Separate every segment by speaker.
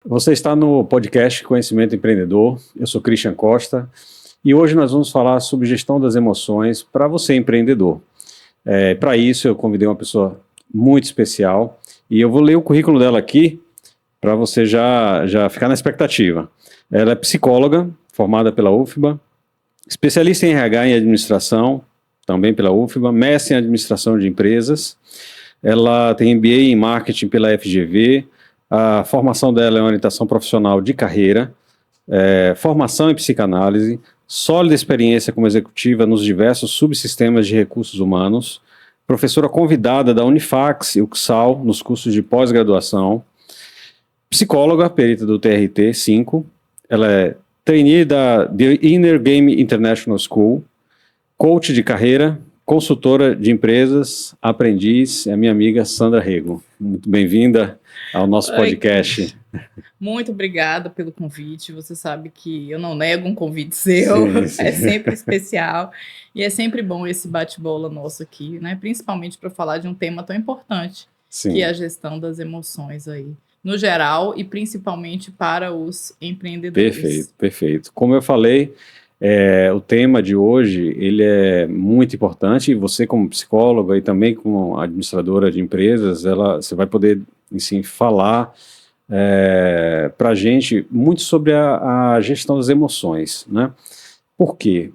Speaker 1: Você está no podcast Conhecimento Empreendedor. Eu sou Christian Costa e hoje nós vamos falar sobre gestão das emoções para você, empreendedor. Para isso, eu convidei uma pessoa muito especial e eu vou ler o currículo dela aqui para você já ficar na expectativa. Ela é psicóloga, formada pela UFBA, especialista em RH e administração, também pela UFBA, mestre em administração de empresas. Ela tem MBA em marketing pela FGV. A formação dela é orientação profissional de carreira, formação em psicanálise, sólida experiência como executiva nos diversos subsistemas de recursos humanos, professora convidada da Unifax e UXAL nos cursos de pós-graduação, psicóloga, perita do TRT 5, ela é trainee da The Inner Game International School, coach de carreira, consultora de empresas, aprendiz, é a minha amiga Sandra Rego. Muito bem-vinda ao nosso podcast.
Speaker 2: Muito obrigada pelo convite. Você sabe que eu não nego um convite seu, sim. É sempre especial e é sempre bom esse bate-bola nosso aqui, né? Principalmente para falar de um tema tão importante, sim, que é a gestão das emoções aí, no geral e principalmente para os empreendedores.
Speaker 1: Perfeito. Como eu falei, o tema de hoje ele é muito importante e você como psicóloga e também como administradora de empresas, você vai poder, assim, falar para a gente muito sobre a gestão das emoções, né? Por quê?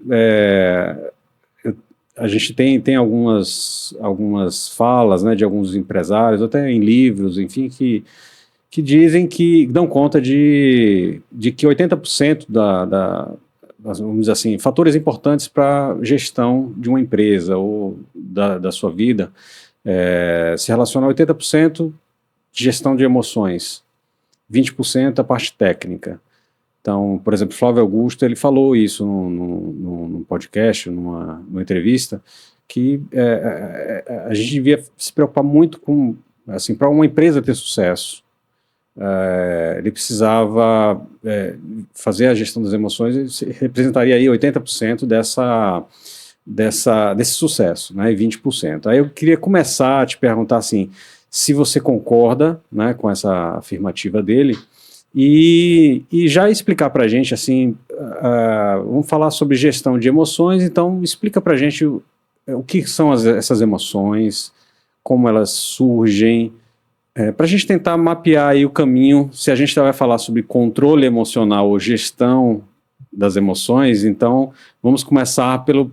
Speaker 1: A gente tem algumas falas, né, de alguns empresários, até em livros, enfim, que dizem que dão conta de que 80% vamos dizer assim, fatores importantes para a gestão de uma empresa ou da sua vida se relacionam a 80% de gestão de emoções, 20% a parte técnica. Então, por exemplo, Flávio Augusto, ele falou isso num podcast, numa entrevista, que a gente devia se preocupar muito com, assim, para uma empresa ter sucesso, ele precisava fazer a gestão das emoções, representaria aí 80% desse sucesso, né, e 20%. Aí eu queria começar a te perguntar assim, se você concorda, né, com essa afirmativa dele, e já explicar para a gente, assim, vamos falar sobre gestão de emoções, então explica para a gente o que são essas emoções, como elas surgem, para a gente tentar mapear aí o caminho. Se a gente vai falar sobre controle emocional ou gestão das emoções, então vamos começar pelo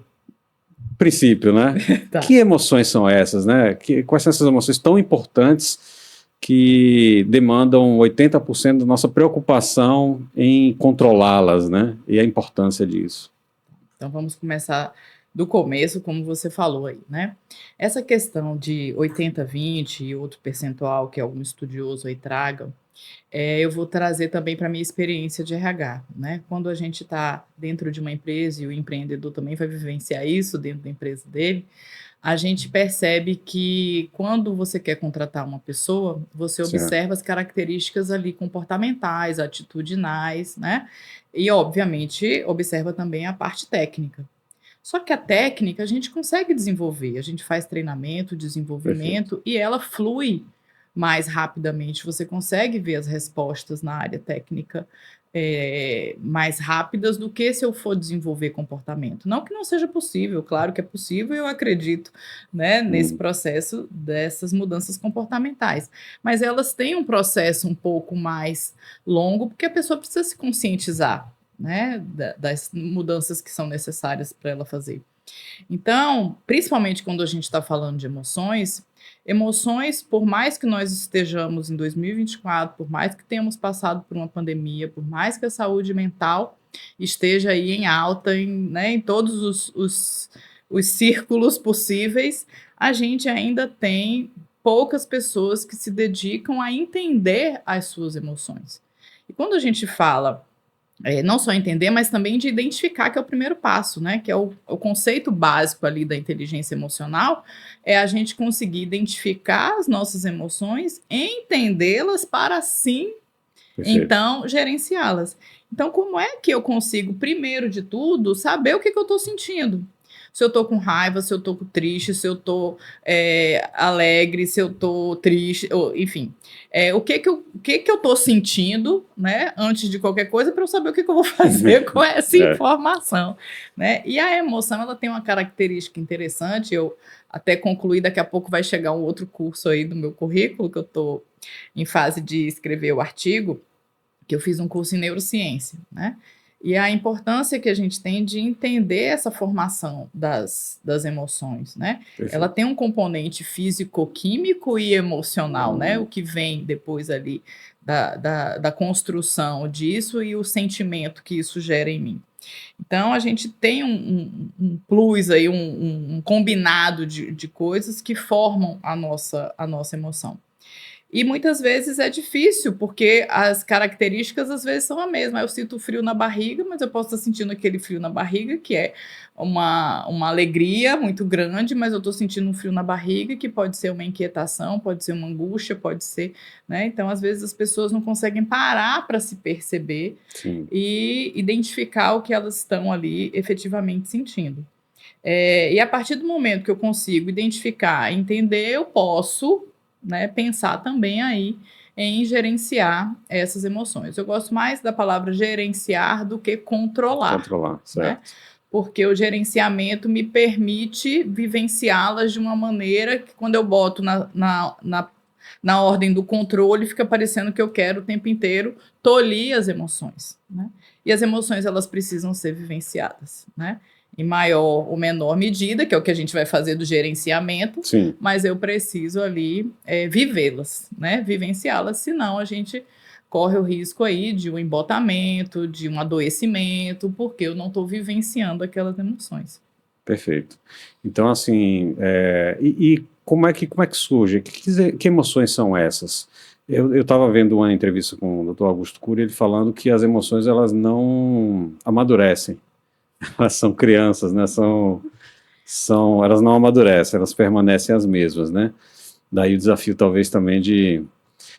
Speaker 1: princípio, né? Tá. Que emoções são essas, né? Quais são essas emoções tão importantes que demandam 80% da nossa preocupação em controlá-las, né? E a importância disso.
Speaker 2: Então vamos começar do começo, como você falou aí, né? Essa questão de 80-20 e outro percentual que algum estudioso aí traga, eu vou trazer também para a minha experiência de RH, né? Quando a gente está dentro de uma empresa e o empreendedor também vai vivenciar isso dentro da empresa dele, a gente percebe que quando você quer contratar uma pessoa, você observa as características ali comportamentais, atitudinais, né? E, obviamente, observa também a parte técnica. Só que a técnica a gente consegue desenvolver, a gente faz treinamento, desenvolvimento. Perfeito. E ela flui mais rapidamente. Você consegue ver as respostas na área técnica mais rápidas do que se eu for desenvolver comportamento. Não que não seja possível, claro que é possível, eu acredito, né, nesse processo dessas mudanças comportamentais. Mas elas têm um processo um pouco mais longo, porque a pessoa precisa se conscientizar, né, das mudanças que são necessárias para ela fazer. Então, principalmente quando a gente está falando de emoções, por mais que nós estejamos em 2024, por mais que tenhamos passado por uma pandemia, por mais que a saúde mental esteja aí em alta, né, em todos os círculos possíveis, a gente ainda tem poucas pessoas que se dedicam a entender as suas emoções. E quando a gente fala não só entender, mas também de identificar, que é o primeiro passo, né? Que é o conceito básico ali da inteligência emocional, é a gente conseguir identificar as nossas emoções, entendê-las para assim, perfeito, então, gerenciá-las. Então, como é que eu consigo, primeiro de tudo, saber o que eu estou sentindo? Se eu estou com raiva, se eu estou triste, se eu estou alegre, se eu estou triste, enfim. O que eu estou sentindo, né, antes de qualquer coisa, para eu saber o que eu vou fazer com essa informação. Né? E a emoção, ela tem uma característica interessante, eu até concluí, daqui a pouco vai chegar um outro curso aí do meu currículo, que eu estou em fase de escrever o artigo, que eu fiz um curso em neurociência, né? E a importância que a gente tem de entender essa formação das emoções, né? Perfeito. Ela tem um componente físico-químico e emocional, né? O que vem depois ali da construção disso e o sentimento que isso gera em mim. Então, a gente tem um plus aí, um combinado de coisas que formam a nossa emoção. E muitas vezes é difícil, porque as características às vezes são a mesma. Eu sinto frio na barriga, mas eu posso estar sentindo aquele frio na barriga, que é uma alegria muito grande, mas eu estou sentindo um frio na barriga, que pode ser uma inquietação, pode ser uma angústia, pode ser, né? Então, às vezes, as pessoas não conseguem parar para se perceber. Sim. E identificar o que elas estão ali efetivamente sentindo. E a partir do momento que eu consigo identificar, entender, eu posso, né, pensar também aí em gerenciar essas emoções. Eu gosto mais da palavra gerenciar do que controlar. Controlar, certo. Né? Porque o gerenciamento me permite vivenciá-las de uma maneira que, quando eu boto na ordem do controle, fica parecendo que eu quero o tempo inteiro tolir as emoções. Né? E as emoções, elas precisam ser vivenciadas, né? Em maior ou menor medida, que é o que a gente vai fazer do gerenciamento. Sim. Mas eu preciso ali vivê-las, né? Vivenciá-las, senão a gente corre o risco aí de um embotamento, de um adoecimento, porque eu não estou vivenciando aquelas emoções.
Speaker 1: Perfeito. Então, assim, como é que surge? Que emoções são essas? Eu estava vendo uma entrevista com o Dr. Augusto Cury, ele falando que as emoções, elas não amadurecem. Elas são crianças, né? Elas não amadurecem, elas permanecem as mesmas, né? Daí o desafio talvez também de...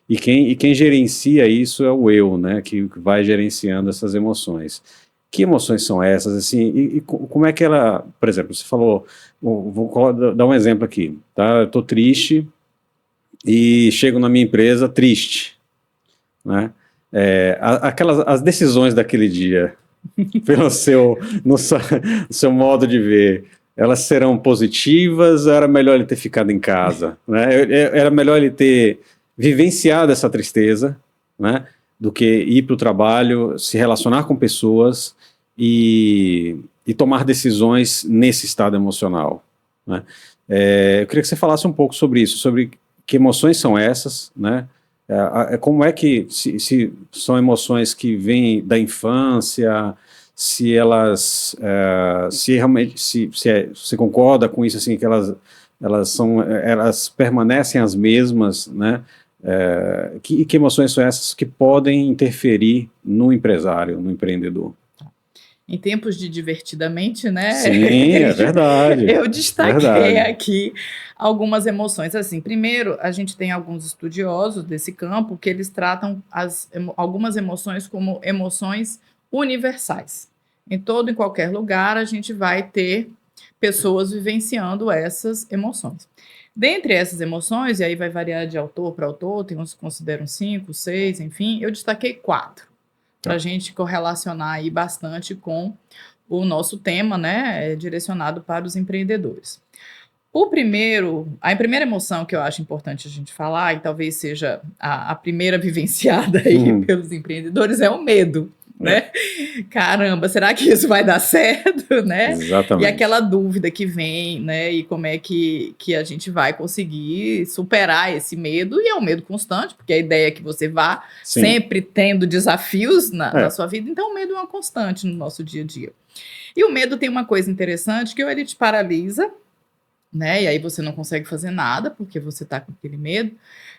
Speaker 1: E quem gerencia isso é o eu, né? Que vai gerenciando essas emoções. Que emoções são essas, assim? E como é que ela... Por exemplo, você falou... Vou dar um exemplo aqui, tá? Eu estou triste e chego na minha empresa triste, né? As decisões daquele dia... no seu modo de ver, elas serão positivas ou era melhor ele ter ficado em casa? Né? Era melhor ele ter vivenciado essa tristeza, né? Do que ir para o trabalho, se relacionar com pessoas e tomar decisões nesse estado emocional. Né? Eu queria que você falasse um pouco sobre isso, sobre que emoções são essas, né? Como é que, se são emoções que vêm da infância, se elas, se realmente, se você concorda com isso, assim, que elas permanecem as mesmas, né? Que emoções são essas que podem interferir no empresário, no empreendedor?
Speaker 2: Em tempos de Divertidamente, né?
Speaker 1: Sim, é verdade.
Speaker 2: Eu destaquei aqui algumas emoções. Assim, primeiro, a gente tem alguns estudiosos desse campo que eles tratam algumas emoções como emoções universais. Em todo e qualquer lugar, a gente vai ter pessoas vivenciando essas emoções. Dentre essas emoções, e aí vai variar de autor para autor, tem uns que consideram 5, 6, enfim, eu destaquei 4. Para a gente correlacionar aí bastante com o nosso tema, né, direcionado para os empreendedores. A primeira emoção que eu acho importante a gente falar, e talvez seja a primeira vivenciada aí pelos empreendedores, é o medo. Né? Caramba, será que isso vai dar certo, né? Exatamente. E aquela dúvida que vem, né? E como é que a gente vai conseguir superar esse medo, e é um medo constante, porque a ideia é que você vá sempre tendo desafios na sua vida, então o medo é uma constante no nosso dia a dia. E o medo tem uma coisa interessante, que ele te paralisa, né? E aí você não consegue fazer nada, porque você está com aquele medo,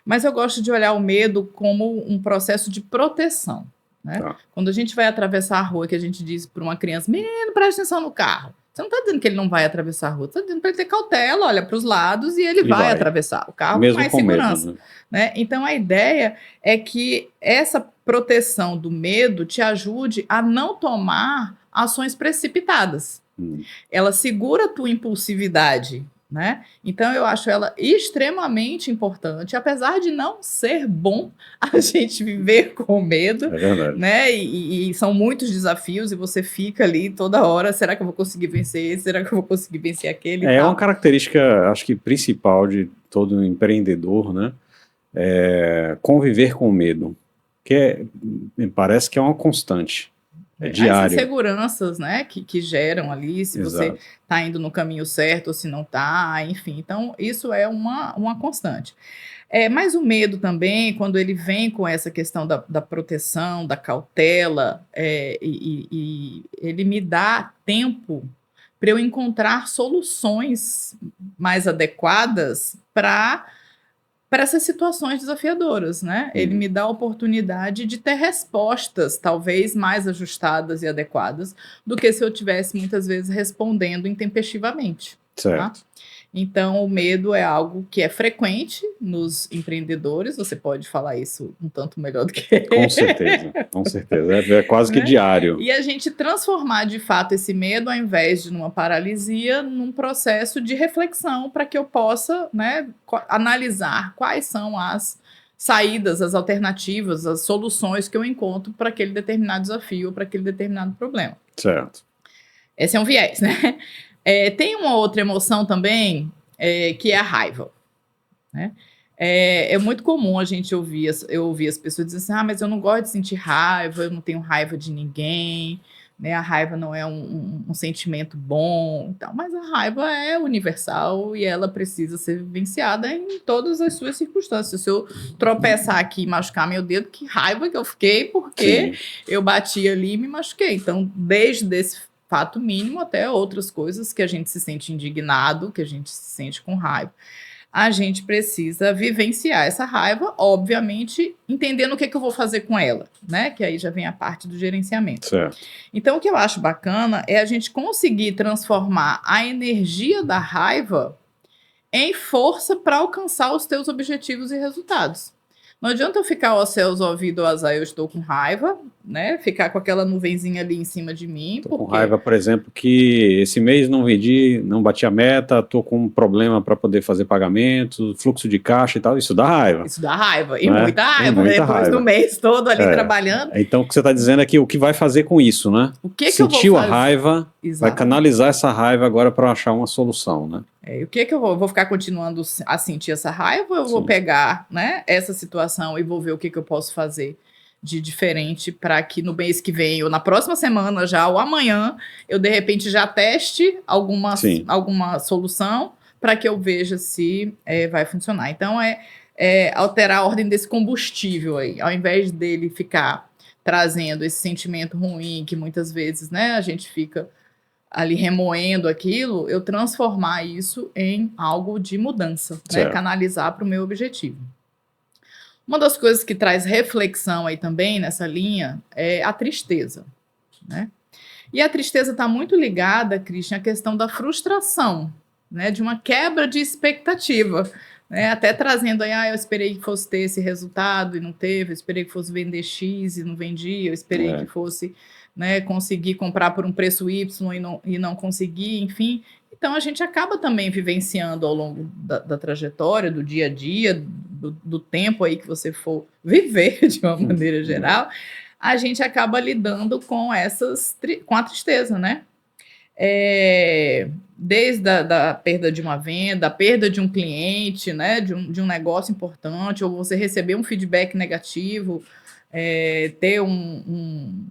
Speaker 2: mas eu gosto de olhar o medo como um processo de proteção. Né? Tá. Quando a gente vai atravessar a rua, que a gente diz para uma criança, menino, presta atenção no carro. Você não está dizendo que ele não vai atravessar a rua, você está dizendo para ele ter cautela, olha para os lados e ele vai atravessar o carro mesmo com mais segurança. Medo, né? Então, a ideia é que essa proteção do medo te ajude a não tomar ações precipitadas. Ela segura a tua impulsividade, né? Então, eu acho ela extremamente importante, apesar de não ser bom a gente viver com medo,
Speaker 1: É verdade.
Speaker 2: né? E são muitos desafios e você fica ali toda hora, será que eu vou conseguir vencer esse? Será que eu vou conseguir vencer aquele?
Speaker 1: É uma característica, acho que principal de todo empreendedor, né? Conviver com medo, me parece que é uma constante,
Speaker 2: As
Speaker 1: diário.
Speaker 2: inseguranças, né, que geram ali, se você está indo no caminho certo ou se não está, enfim. Então, isso é uma constante. Mas o medo também, quando ele vem com essa questão da proteção, da cautela, e ele me dá tempo para eu encontrar soluções mais adequadas para essas situações desafiadoras, né? Ele me dá a oportunidade de ter respostas talvez mais ajustadas e adequadas do que se eu tivesse muitas vezes respondendo intempestivamente. Tá?
Speaker 1: Certo.
Speaker 2: Então, o medo é algo que é frequente nos empreendedores. Você pode falar isso um tanto melhor do que
Speaker 1: Com certeza, com certeza. É quase que diário.
Speaker 2: E a gente transformar de fato esse medo, ao invés de numa paralisia, num processo de reflexão para que eu possa, né, analisar quais são as saídas, as alternativas, as soluções que eu encontro para aquele determinado desafio, para aquele determinado problema.
Speaker 1: Certo.
Speaker 2: Esse é um viés, né? Tem uma outra emoção também, que é a raiva, né? É muito comum a gente ouvir as pessoas dizendo assim, mas eu não gosto de sentir raiva, eu não tenho raiva de ninguém, né? A raiva não é um sentimento bom, então, mas a raiva é universal e ela precisa ser vivenciada em todas as suas circunstâncias. Se eu tropeçar aqui e machucar meu dedo, que raiva que eu fiquei, porque eu bati ali e me machuquei. Então, desde esse fato mínimo até outras coisas que a gente se sente indignado, que a gente se sente com raiva. A gente precisa vivenciar essa raiva, obviamente, entendendo o que eu vou fazer com ela, né? Que aí já vem a parte do gerenciamento.
Speaker 1: Certo.
Speaker 2: Então, o que eu acho bacana é a gente conseguir transformar a energia da raiva em força para alcançar os teus objetivos e resultados. Não adianta eu ficar ao céus, ao ouvido, ao azar, eu estou com raiva, né? Ficar com aquela nuvenzinha ali em cima de mim.
Speaker 1: Estou com raiva, por exemplo, que esse mês não vendi, não bati a meta, estou com um problema para poder fazer pagamento, fluxo de caixa e tal, isso dá raiva.
Speaker 2: Isso dá raiva, e muita raiva, depois do mês todo ali trabalhando.
Speaker 1: Então, o que você está dizendo é que o que vai fazer com isso, né?
Speaker 2: O que
Speaker 1: Sentiu
Speaker 2: eu vou fazer?
Speaker 1: a raiva, vai canalizar essa raiva agora para achar uma solução, né?
Speaker 2: E o que eu vou ficar continuando a sentir essa raiva? Eu vou pegar, né, essa situação e vou ver o que eu posso fazer de diferente para que no mês que vem, ou na próxima semana já, ou amanhã, eu de repente já teste alguma solução para que eu veja se vai funcionar. Então, alterar a ordem desse combustível aí, ao invés dele ficar trazendo esse sentimento ruim que muitas vezes, né, a gente fica ali remoendo aquilo, eu transformar isso em algo de mudança, né? Canalizar para o meu objetivo. Uma das coisas que traz reflexão aí também nessa linha é a tristeza, né? E a tristeza está muito ligada, Christian, à questão da frustração, né? De uma quebra de expectativa, né? Até trazendo aí, eu esperei que fosse ter esse resultado e não teve, eu esperei que fosse vender X e não vendi, eu esperei que fosse, né, conseguir comprar por um preço Y e não conseguir, enfim. Então, a gente acaba também vivenciando ao longo da trajetória, do dia a dia, do tempo aí que você for viver de uma maneira geral, a gente acaba lidando com com a tristeza, né? Desde a perda de uma venda, a perda de um cliente, né, de um negócio importante, ou você receber um feedback negativo, ter um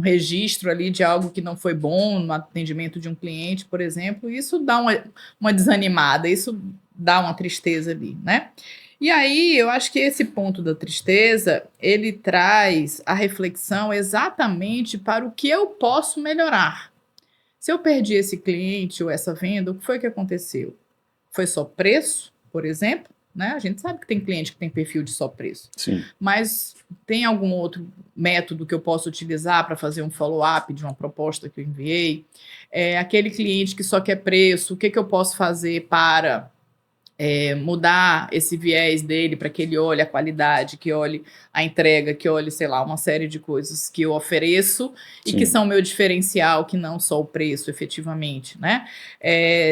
Speaker 2: registro ali de algo que não foi bom no atendimento de um cliente, por exemplo, isso dá uma desanimada, isso dá uma tristeza ali, né? E aí, eu acho que esse ponto da tristeza, ele traz a reflexão exatamente para o que eu posso melhorar. Se eu perdi esse cliente ou essa venda, o que foi que aconteceu? Foi só preço, por exemplo? Né? A gente sabe que tem cliente que tem perfil de só preço.
Speaker 1: Sim.
Speaker 2: Mas tem algum outro método que eu posso utilizar para fazer um follow-up de uma proposta que eu enviei? Aquele cliente que só quer preço, o que eu posso fazer para mudar esse viés dele para que ele olhe a qualidade, que olhe a entrega, que olhe, sei lá, uma série de coisas que eu ofereço e que
Speaker 1: Sim.
Speaker 2: são meu diferencial, que não só o preço, efetivamente, né?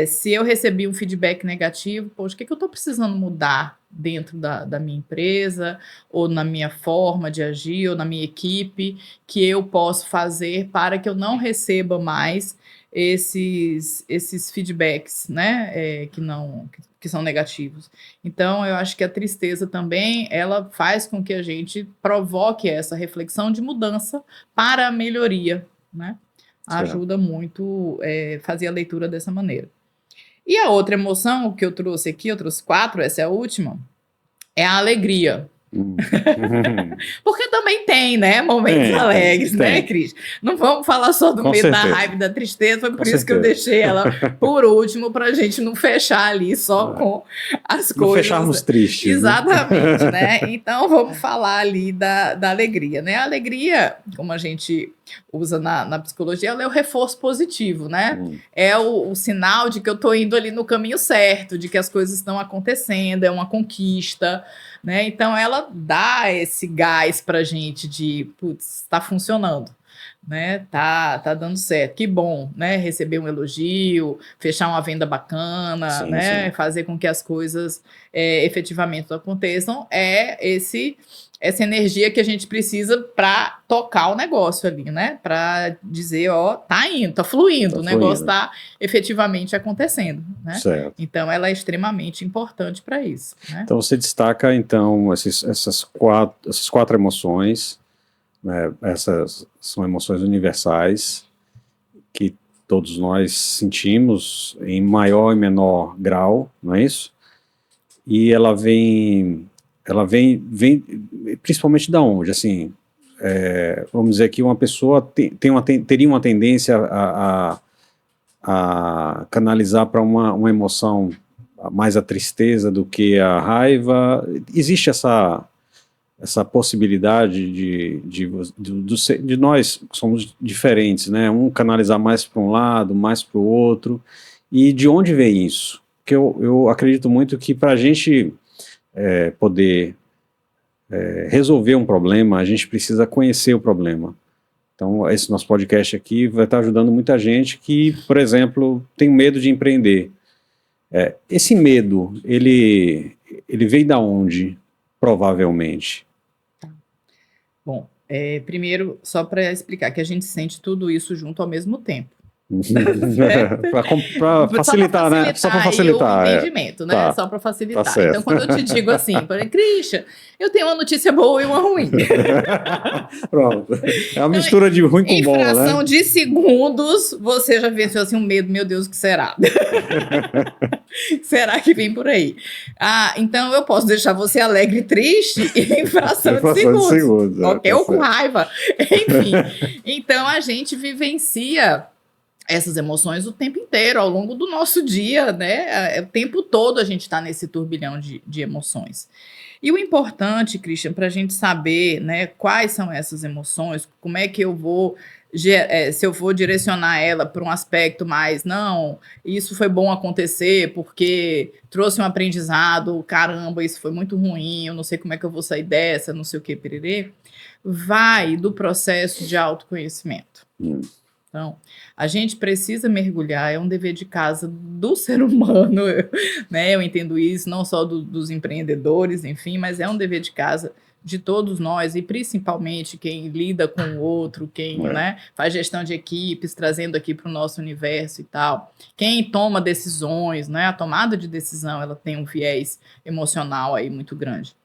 Speaker 2: Se eu recebi um feedback negativo, poxa, o que eu estou precisando mudar dentro da minha empresa, ou na minha forma de agir, ou na minha equipe, que eu posso fazer para que eu não receba mais esses feedbacks, né, que são negativos. Então, eu acho que a tristeza também, ela faz com que a gente provoque essa reflexão de mudança para a melhoria, né?
Speaker 1: Certo.
Speaker 2: Ajuda muito fazer a leitura dessa maneira. E a outra emoção que eu trouxe aqui, eu trouxe 4, essa é a última, é a alegria. Porque também tem, né, momentos alegres, né, Cris? Não vamos falar só do medo, da raiva e da tristeza, foi por isso que eu deixei ela por último, para a gente não fechar ali só com as coisas.
Speaker 1: Não fecharmos tristes.
Speaker 2: Exatamente, né? Então vamos falar ali da alegria, né? A alegria, como a gente usa na psicologia, ela é o reforço positivo, né? É o sinal de que eu estou indo ali no caminho certo, de que as coisas estão acontecendo, é uma conquista, né? Então ela dá esse gás pra gente de, putz, tá funcionando, né? Tá dando certo. Que bom, né? Receber um elogio, fechar uma venda bacana,
Speaker 1: sim,
Speaker 2: né?
Speaker 1: Sim.
Speaker 2: Fazer com que as coisas efetivamente aconteçam, essa energia que a gente precisa para tocar o negócio ali, né? Para dizer, ó, tá indo, tá fluindo, o negócio tá efetivamente acontecendo, né?
Speaker 1: Certo.
Speaker 2: Então, ela é extremamente importante para isso, né?
Speaker 1: Então, você destaca, então, essas quatro emoções, né? Essas são emoções universais que todos nós sentimos em maior e menor grau, não é isso? E ela vem principalmente da onde? Assim, vamos dizer que uma pessoa teria uma tendência a canalizar para uma emoção mais a tristeza do que a raiva. Existe essa possibilidade de nós que somos diferentes, né? Um canalizar mais para um lado, mais para o outro. E de onde vem isso? Porque eu acredito muito que para a gente poder resolver um problema, a gente precisa conhecer o problema. Então, esse nosso podcast aqui vai estar ajudando muita gente que, por exemplo, tem medo de empreender. Esse medo, ele veio da onde, provavelmente?
Speaker 2: Bom, primeiro, só para explicar que a gente sente tudo isso junto ao mesmo tempo.
Speaker 1: Para facilitar, né? Só para facilitar.
Speaker 2: O entendimento, né?
Speaker 1: Tá,
Speaker 2: só para facilitar.
Speaker 1: Tá,
Speaker 2: então, quando eu te digo assim, Christian, eu tenho uma notícia boa e uma ruim.
Speaker 1: Pronto. É uma mistura de ruim com bom, né?
Speaker 2: Em fração de segundos, você já venceu assim um medo, meu Deus, o que será? Será que vem por aí? Então eu posso deixar você alegre e triste em fração de segundos. Ok, ou com raiva. Enfim. Então a gente vivencia essas emoções o tempo inteiro, ao longo do nosso dia, né? O tempo todo a gente está nesse turbilhão de emoções. E o importante, Christian, para a gente saber, né, quais são essas emoções, como é que eu vou, se eu vou direcionar ela para um aspecto mais, não, isso foi bom acontecer porque trouxe um aprendizado, caramba, isso foi muito ruim, eu não sei como é que eu vou sair dessa, não sei o que, pererê, vai do processo de autoconhecimento. Então, a gente precisa mergulhar, é um dever de casa do ser humano, né? Eu entendo isso, não só dos empreendedores, enfim, mas é um dever de casa de todos nós, e principalmente quem lida com o outro, quem né, faz gestão de equipes, trazendo aqui para o nosso universo e tal. Quem toma decisões, né? A tomada de decisão, ela tem um viés emocional aí muito grande.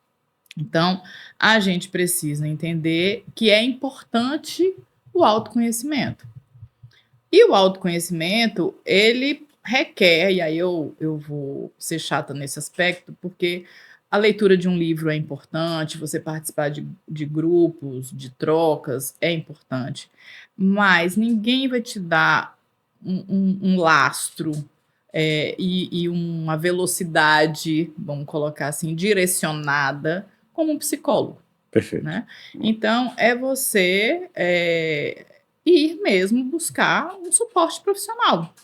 Speaker 2: Então, a gente precisa entender que é importante o autoconhecimento. E o autoconhecimento, ele requer, e aí eu vou ser chata nesse aspecto, porque a leitura de um livro é importante, você participar de grupos, de trocas, é importante. Mas ninguém vai te dar um lastro e uma velocidade, vamos colocar assim, direcionada como um psicólogo.
Speaker 1: Perfeito.
Speaker 2: Né? Então, é você ir mesmo buscar um suporte profissional,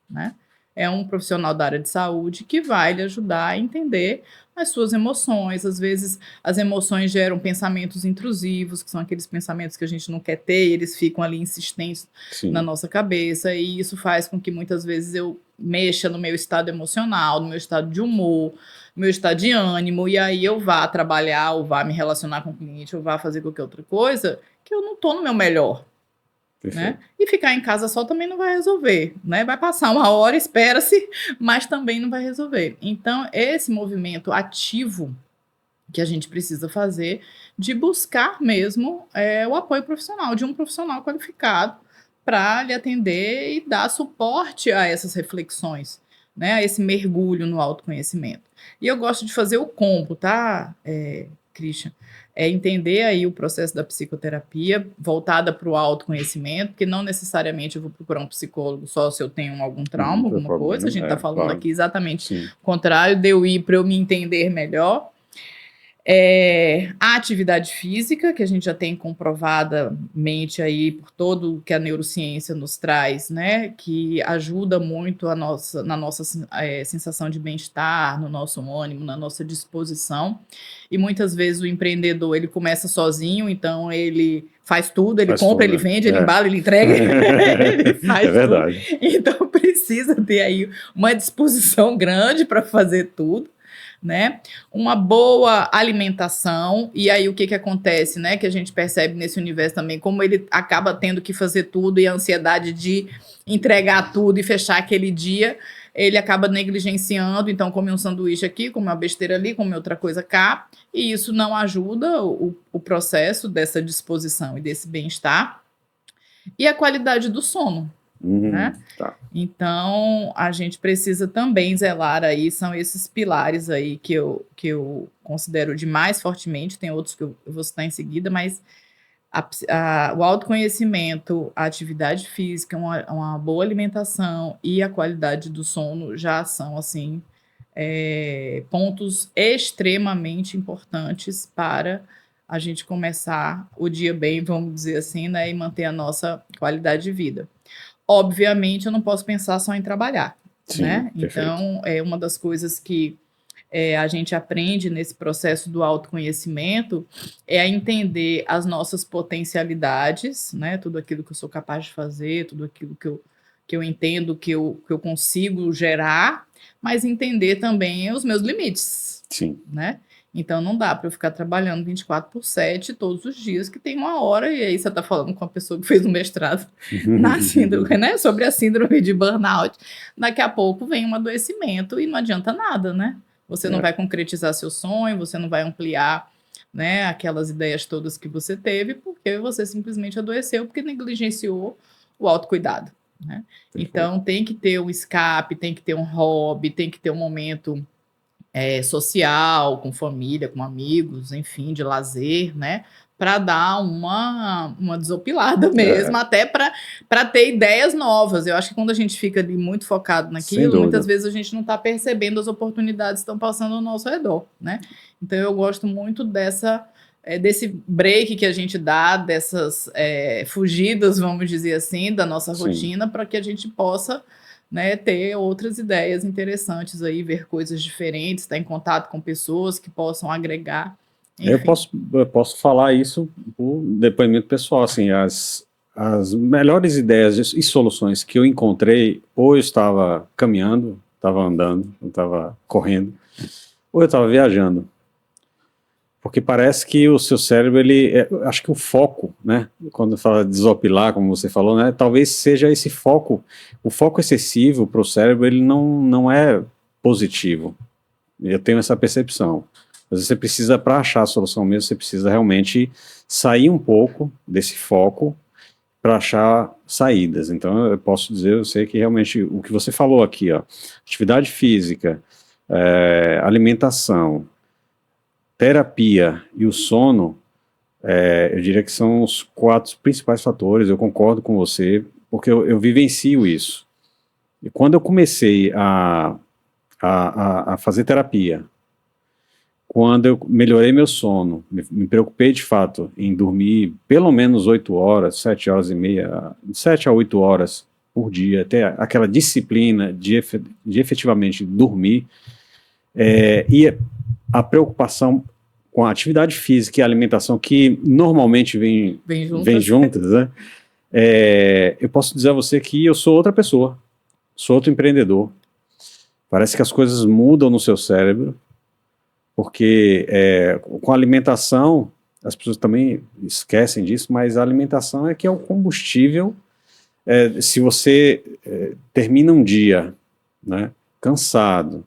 Speaker 2: né? é um profissional da área de saúde que vai lhe ajudar a entender as suas emoções. Às vezes, as emoções geram pensamentos intrusivos, que são aqueles pensamentos que a gente não quer ter, e eles ficam ali insistentes na
Speaker 1: Sim.
Speaker 2: nossa cabeça, e isso faz com que muitas vezes eu mexa no meu estado emocional, no meu estado de humor, no meu estado de ânimo, e aí eu vá trabalhar, ou vá me relacionar com o cliente, ou vá fazer qualquer outra coisa, que eu não estou no meu melhor. Né?
Speaker 1: Perfeito.
Speaker 2: E ficar em casa só também não vai resolver, né? Vai passar uma hora, espera-se, mas também não vai resolver. Então, esse movimento ativo que a gente precisa fazer de buscar mesmo o apoio profissional, de um profissional qualificado para lhe atender e dar suporte a essas reflexões, né? A esse mergulho no autoconhecimento. E eu gosto de fazer o combo, tá, Christian? É entender aí o processo da psicoterapia voltada para o autoconhecimento, porque não necessariamente eu vou procurar um psicólogo só se eu tenho algum trauma,
Speaker 1: Não tem
Speaker 2: alguma coisa. A gente está falando
Speaker 1: claro.
Speaker 2: aqui exatamente
Speaker 1: Sim.
Speaker 2: o contrário, de eu ir para eu me entender melhor. A atividade física, que a gente já tem comprovadamente aí por todo que a neurociência nos traz, né, que ajuda muito na nossa sensação de bem-estar, no nosso ânimo, na nossa disposição. E muitas vezes o empreendedor, ele começa sozinho, então ele faz tudo, ele compra, ele vende, ele embala, ele entrega, ele faz
Speaker 1: É verdade.
Speaker 2: tudo. Então precisa ter aí uma disposição grande para fazer tudo, né? Uma boa alimentação, e aí o que acontece, né? Que a gente percebe nesse universo também, como ele acaba tendo que fazer tudo e a ansiedade de entregar tudo e fechar aquele dia, ele acaba negligenciando, então come um sanduíche aqui, come uma besteira ali, come outra coisa cá, e isso não ajuda o processo dessa disposição e desse bem-estar. E a qualidade do sono, né?
Speaker 1: Tá.
Speaker 2: Então, a gente precisa também zelar aí, são esses pilares aí que eu considero de mais fortemente, tem outros que eu vou citar em seguida, mas o autoconhecimento, a atividade física, uma boa alimentação e a qualidade do sono já são, assim, pontos extremamente importantes para a gente começar o dia bem, vamos dizer assim, né, e manter a nossa qualidade de vida. Obviamente, eu não posso pensar só em trabalhar,
Speaker 1: Sim,
Speaker 2: né?
Speaker 1: perfeito.
Speaker 2: Então, uma das coisas que a gente aprende nesse processo do autoconhecimento é a entender as nossas potencialidades, né? Tudo aquilo que eu sou capaz de fazer, tudo aquilo que eu entendo que eu consigo gerar, mas entender também os meus limites,
Speaker 1: Sim.
Speaker 2: né? Então, não dá para eu ficar trabalhando 24/7 todos os dias, que tem uma hora, e aí você está falando com uma pessoa que fez um mestrado na síndrome, né? Sobre a síndrome de burnout. Daqui a pouco vem um adoecimento e não adianta nada, né? Você não vai concretizar seu sonho, você não vai ampliar, né, aquelas ideias todas que você teve, porque você simplesmente adoeceu, porque negligenciou o autocuidado, né? Então, tem que ter um escape, tem que ter um hobby, tem que ter um momento social, com família, com amigos, enfim, de lazer, né? Para dar uma desopilada mesmo, até para ter ideias novas. Eu acho que quando a gente fica ali muito focado naquilo, muitas vezes a gente não está percebendo as oportunidades que estão passando ao nosso redor, né? Então eu gosto muito desse break que a gente dá, dessas fugidas, vamos dizer assim, da nossa rotina, para que a gente possa, né, ter outras ideias interessantes aí, ver coisas diferentes, estar em contato com pessoas que possam agregar. Enfim.
Speaker 1: Eu posso falar isso por depoimento pessoal, assim, as melhores ideias e soluções que eu encontrei, ou eu estava caminhando, estava andando, eu estava correndo, ou eu estava viajando. Porque parece que o seu cérebro, acho que o foco, né, quando fala desopilar, como você falou, né, talvez seja esse foco, o foco excessivo para o cérebro, ele não é positivo. Eu tenho essa percepção. Às vezes você precisa, para achar a solução mesmo, você precisa realmente sair um pouco desse foco para achar saídas. Então eu posso dizer, eu sei que realmente o que você falou aqui, ó, atividade física, alimentação, terapia e o sono, eu diria que são os 4 principais fatores. Eu concordo com você, porque eu vivencio isso. E quando eu comecei a fazer terapia, quando eu melhorei meu sono, me preocupei de fato em dormir pelo menos 8 horas, 7 horas e meia, 7 a 8 horas por dia, ter aquela disciplina de efetivamente dormir, e a preocupação com a atividade física e a alimentação, que normalmente vem juntas, né? Eu posso dizer a você que eu sou outra pessoa, sou outro empreendedor. Parece que as coisas mudam no seu cérebro, porque com a alimentação, as pessoas também esquecem disso, mas a alimentação é que é o combustível. Se você termina um dia, né, cansado,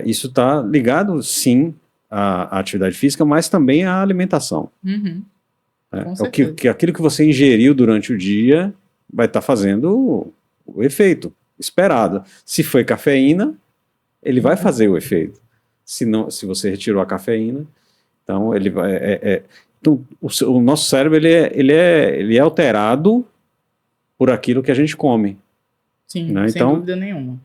Speaker 1: isso está ligado, sim, à atividade física, mas também à alimentação.
Speaker 2: Uhum.
Speaker 1: Aquilo que você ingeriu durante o dia vai estar fazendo o efeito esperado. Se foi cafeína, ele vai fazer o efeito. Se você retirou a cafeína, então ele vai... Então, o nosso cérebro ele é alterado por aquilo que a gente come.
Speaker 2: Sim,
Speaker 1: né?
Speaker 2: sem dúvida nenhuma.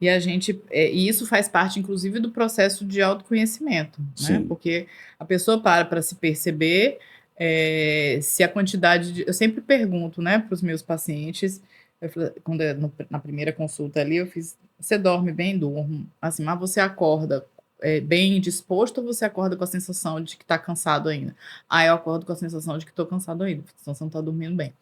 Speaker 2: E e isso faz parte, inclusive, do processo de autoconhecimento, né? Porque a pessoa para se perceber se a quantidade eu sempre pergunto, né, para os meus pacientes, na primeira consulta ali, eu fiz: você dorme bem? Durmo. Assim, mas você acorda bem disposto ou você acorda com a sensação de que está cansado ainda? Eu acordo com a sensação de que estou cansado ainda, porque senão você não está dormindo bem.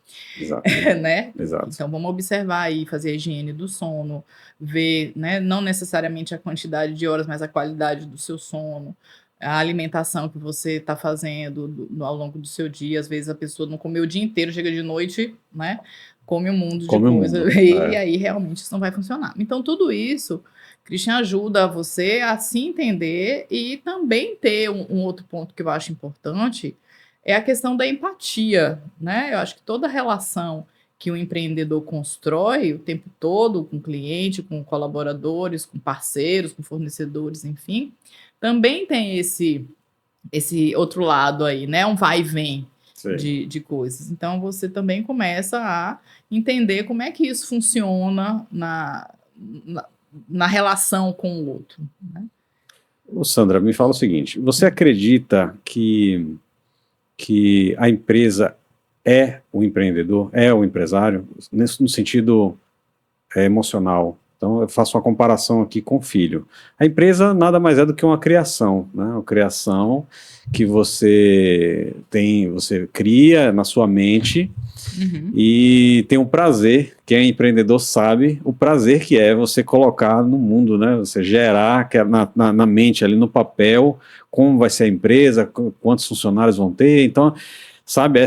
Speaker 1: Exato.
Speaker 2: Né?
Speaker 1: Exato.
Speaker 2: Então vamos observar aí, fazer a higiene do sono, ver, né, não necessariamente a quantidade de horas, mas a qualidade do seu sono, a alimentação que você está fazendo ao longo do seu dia. Às vezes a pessoa não comeu o dia inteiro, chega de noite, né, come um mundo de coisa, e aí realmente isso não vai funcionar. Então tudo isso, Christian, ajuda você a se entender e também ter um outro ponto que eu acho importante, é a questão da empatia, né? Eu acho que toda relação que o empreendedor constrói o tempo todo com o cliente, com colaboradores, com parceiros, com fornecedores, enfim, também tem esse outro lado aí, né? Um vai e vem de coisas. Então, você também começa a entender como é que isso funciona na relação com o outro. Né?
Speaker 1: Sandra, me fala o seguinte, você acredita que a empresa é o empreendedor, é o empresário, no sentido emocional? Então, eu faço uma comparação aqui com o filho. A empresa nada mais é do que uma criação, né? Uma criação que você cria na sua mente, e tem um prazer, quem é empreendedor sabe o prazer que é você colocar no mundo, né? Você gerar na mente, ali no papel, como vai ser a empresa, quantos funcionários vão ter. Então, sabe,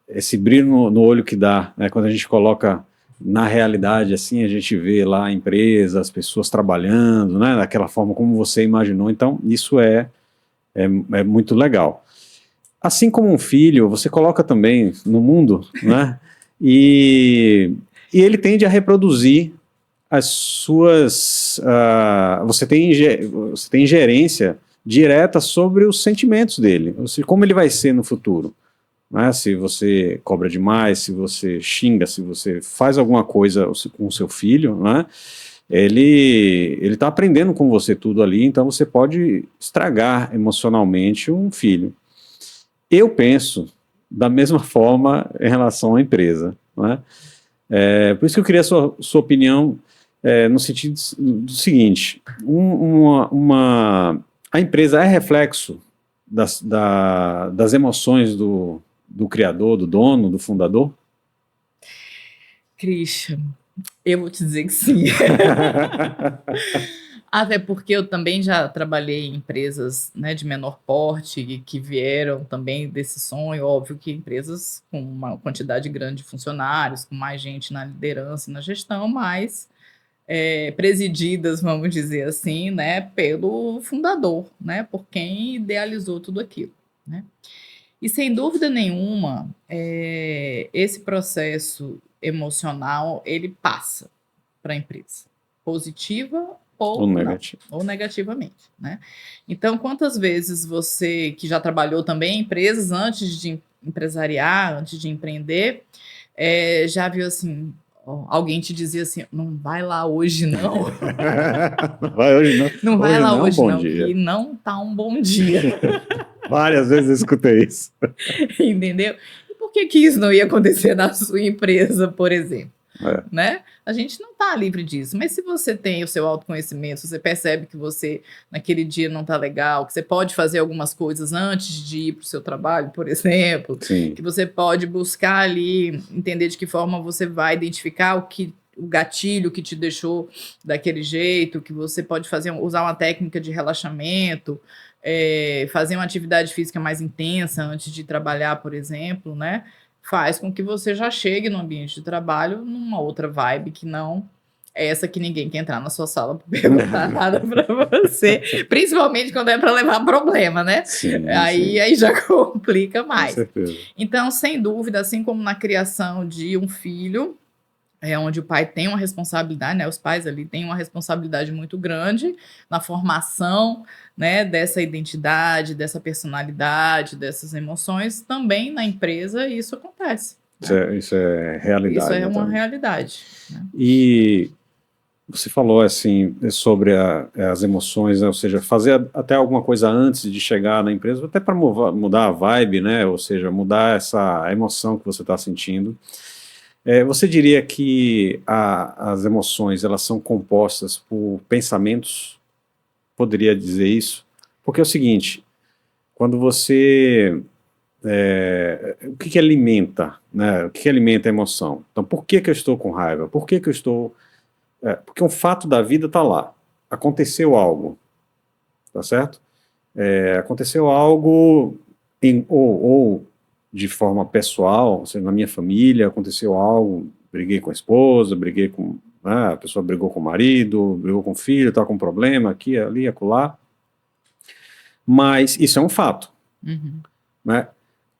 Speaker 1: esse brilho no olho que dá, né? Quando a gente coloca na realidade, assim, a gente vê lá a empresa, as pessoas trabalhando, né? Daquela forma como você imaginou. Então, isso é muito legal. Assim como um filho, você coloca também no mundo, né? E ele tende a reproduzir as suas... você tem ingerência direta sobre os sentimentos dele, ou seja, como ele vai ser no futuro. Né? Se você cobra demais, se você xinga, se você faz alguma coisa com o seu filho, né? Ele está aprendendo com você tudo ali, então você pode estragar emocionalmente um filho. Eu penso da mesma forma em relação à empresa. Né? Por isso que eu queria a sua opinião no sentido do seguinte, a empresa é reflexo das emoções do criador, do dono, do fundador?
Speaker 2: Christian, eu vou te dizer que sim. Até porque eu também já trabalhei em empresas, né, de menor porte, que vieram também desse sonho. Óbvio que empresas com uma quantidade grande de funcionários, com mais gente na liderança e na gestão, mas presididas, vamos dizer assim, né, pelo fundador, né, por quem idealizou tudo aquilo. Né? E sem dúvida nenhuma, esse processo emocional, ele passa para a empresa, positiva ou negativamente, né? Então, quantas vezes você, que já trabalhou também em empresas antes de empresariar, antes de empreender, já viu assim, alguém te dizia assim, não vai lá hoje não.
Speaker 1: Não vai hoje não.
Speaker 2: Não vai lá hoje não,
Speaker 1: dia.
Speaker 2: que não tá um bom dia.
Speaker 1: Várias vezes eu escutei isso.
Speaker 2: Entendeu? E por que isso não ia acontecer na sua empresa, por exemplo? né? A gente não está livre disso. Mas se você tem o seu autoconhecimento, você percebe que você, naquele dia, não está legal, que você pode fazer algumas coisas antes de ir para o seu trabalho, por exemplo,
Speaker 1: Sim.
Speaker 2: que você pode buscar ali, entender de que forma você vai identificar o gatilho que te deixou daquele jeito, que você pode usar uma técnica de relaxamento, fazer uma atividade física mais intensa antes de trabalhar, por exemplo, né? Faz com que você já chegue no ambiente de trabalho numa outra vibe que não é essa que ninguém quer entrar na sua sala para perguntar nada para você, principalmente quando é para levar problema, né?
Speaker 1: Sim,
Speaker 2: aí já complica mais.
Speaker 1: Com certeza.
Speaker 2: Então, sem dúvida, assim como na criação de um filho, onde o pai tem uma responsabilidade, né? Os pais ali têm uma responsabilidade muito grande na formação, né, dessa identidade, dessa personalidade, dessas emoções, também na empresa isso acontece. Né?
Speaker 1: Isso é realidade.
Speaker 2: Isso é uma realidade. Né?
Speaker 1: E você falou assim sobre as emoções, né? Ou seja, fazer até alguma coisa antes de chegar na empresa, até para mudar a vibe, né? Ou seja, mudar essa emoção que você está sentindo. Você diria que as emoções elas são compostas por pensamentos? Poderia dizer isso? Porque é o seguinte, quando você... o que alimenta, né? O que alimenta a emoção? Então, por que eu estou com raiva? Por que eu estou... porque um fato da vida está lá. Aconteceu algo, tá certo? Aconteceu algo ou de forma pessoal, ou seja, na minha família aconteceu algo, briguei com a esposa, briguei com... a pessoa brigou com o marido, brigou com o filho, está com um problema aqui, ali, acolá. Mas isso é um fato.
Speaker 2: Uhum.
Speaker 1: Né?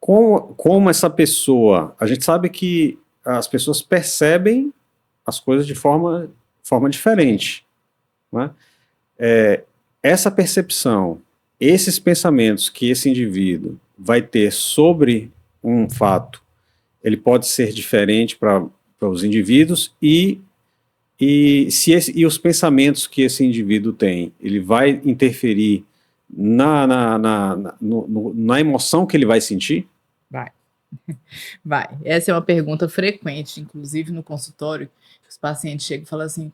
Speaker 1: Como essa pessoa... A gente sabe que as pessoas percebem as coisas de forma diferente. Né? Essa percepção, esses pensamentos que esse indivíduo vai ter sobre um fato, ele pode ser diferente para os indivíduos e os pensamentos que esse indivíduo tem, ele vai interferir na emoção que ele vai sentir?
Speaker 2: Vai. Vai. Essa é uma pergunta frequente, inclusive no consultório, os pacientes chegam e falam assim,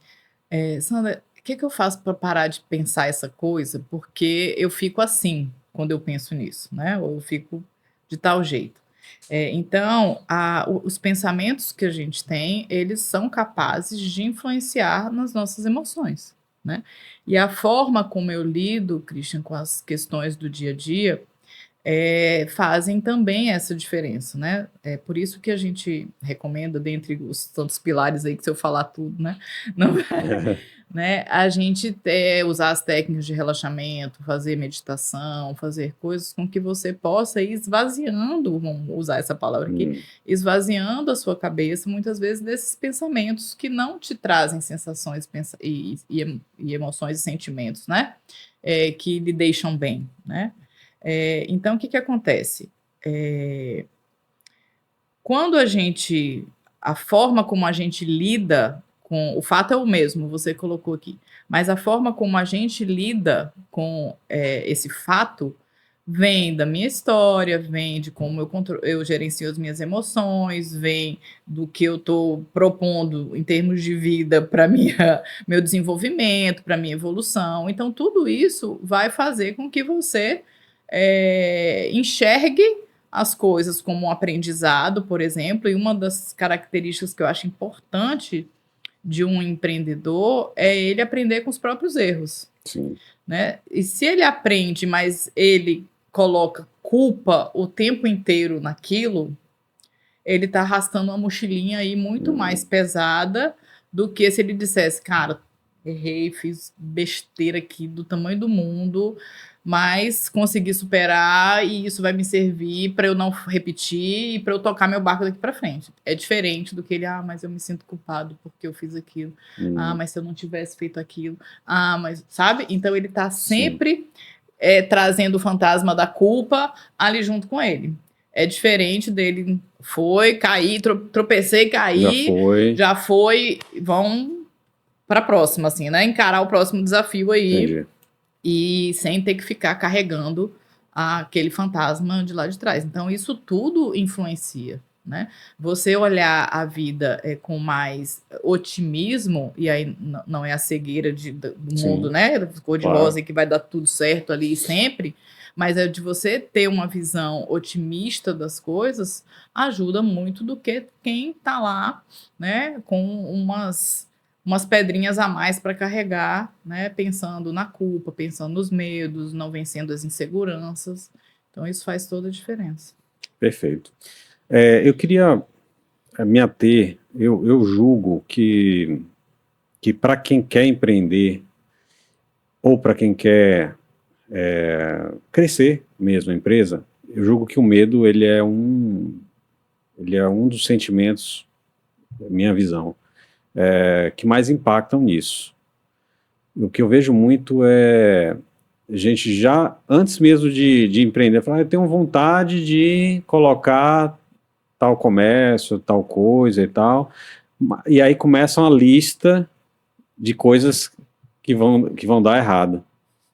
Speaker 2: Sandra, o que eu faço para parar de pensar essa coisa? Porque eu fico assim quando eu penso nisso, né? Ou eu fico de tal jeito. Então, os pensamentos que a gente tem, eles são capazes de influenciar nas nossas emoções, né? E a forma como eu lido, Christian, com as questões do dia a dia, fazem também essa diferença, né? É por isso que a gente recomenda, dentre os tantos pilares aí, que se eu falar tudo, né? Não, né? A gente usar as técnicas de relaxamento, fazer meditação, fazer coisas com que você possa ir esvaziando, vamos usar essa palavra aqui, esvaziando a sua cabeça, muitas vezes, desses pensamentos que não te trazem sensações e emoções e sentimentos, né? Que lhe deixam bem, né? Então, o que acontece? Quando a forma como a gente lida com... O fato é o mesmo, você colocou aqui, mas a forma como a gente lida com esse fato vem da minha história, vem de como eu gerencio as minhas emoções, vem do que eu estou propondo em termos de vida para meu desenvolvimento, para minha evolução. Então, tudo isso vai fazer com que você enxergue as coisas como um aprendizado, por exemplo, e uma das características que eu acho importante de um empreendedor é ele aprender com os próprios erros.
Speaker 1: Sim.
Speaker 2: Né? E se ele aprende, mas ele coloca culpa o tempo inteiro naquilo, ele está arrastando uma mochilinha aí muito mais pesada do que se ele dissesse, cara, errei, fiz besteira aqui do tamanho do mundo, mas consegui superar e isso vai me servir para eu não repetir e para eu tocar meu barco daqui para frente. É diferente do que ele, mas eu me sinto culpado porque eu fiz aquilo. Mas se eu não tivesse feito aquilo. Mas, sabe? Então ele está sempre trazendo o fantasma da culpa ali junto com ele. É diferente dele, caí, tropecei, caí, já foi, vão para a próxima, assim, né? Encarar o próximo desafio aí.
Speaker 1: Entendi.
Speaker 2: E sem ter que ficar carregando aquele fantasma de lá de trás. Então, isso tudo influencia, né? Você olhar a vida com mais otimismo, e aí não é a cegueira do mundo,
Speaker 1: Sim,
Speaker 2: né? Cor-de-rosa
Speaker 1: claro.
Speaker 2: e que vai dar tudo certo ali sempre, mas é de você ter uma visão otimista das coisas, ajuda muito do que quem está lá, né, com umas pedrinhas a mais para carregar, né, pensando na culpa, pensando nos medos, não vencendo as inseguranças. Então, isso faz toda a diferença.
Speaker 1: Perfeito. Eu queria me ater, eu julgo que para quem quer empreender, ou para quem quer crescer mesmo a empresa, eu julgo que o medo ele é um dos sentimentos, minha visão, que mais impactam nisso. O que eu vejo muito é gente já, antes mesmo de empreender, falar, eu tenho vontade de colocar tal comércio, tal coisa e tal, e aí começa uma lista de coisas que vão dar errado.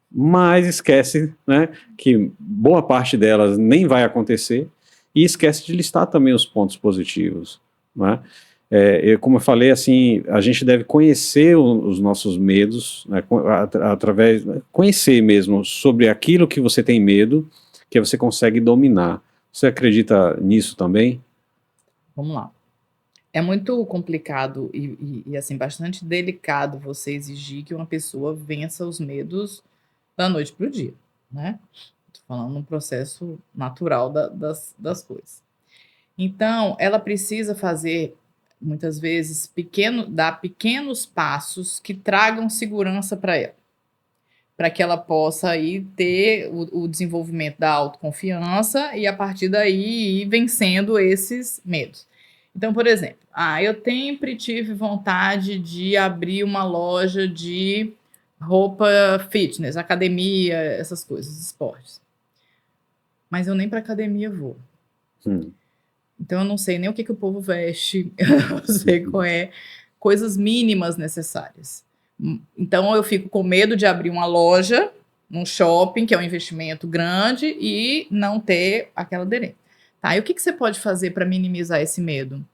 Speaker 1: Mas esquece, né, que boa parte delas nem vai acontecer e esquece de listar também os pontos positivos, né? Como eu falei, assim, a gente deve conhecer os nossos medos, né, através, conhecer mesmo sobre aquilo que você tem medo, que você consegue dominar. Você acredita nisso também?
Speaker 2: Vamos lá. É muito complicado e assim, bastante delicado você exigir que uma pessoa vença os medos da noite para o dia, né? Estou falando num processo natural das coisas. Então, ela precisa fazer, muitas vezes, dar pequenos passos que tragam segurança para ela, para que ela possa aí ter o desenvolvimento da autoconfiança e, a partir daí, ir vencendo esses medos. Então, por exemplo, eu sempre tive vontade de abrir uma loja de roupa fitness, academia, essas coisas, esportes. Mas eu nem para academia vou. Então, eu não sei nem o que o povo veste, eu não sei qual é, coisas mínimas necessárias. Então, eu fico com medo de abrir uma loja num shopping, que é um investimento grande, e não ter aquela aderência. Tá, e o que você pode fazer para minimizar esse medo?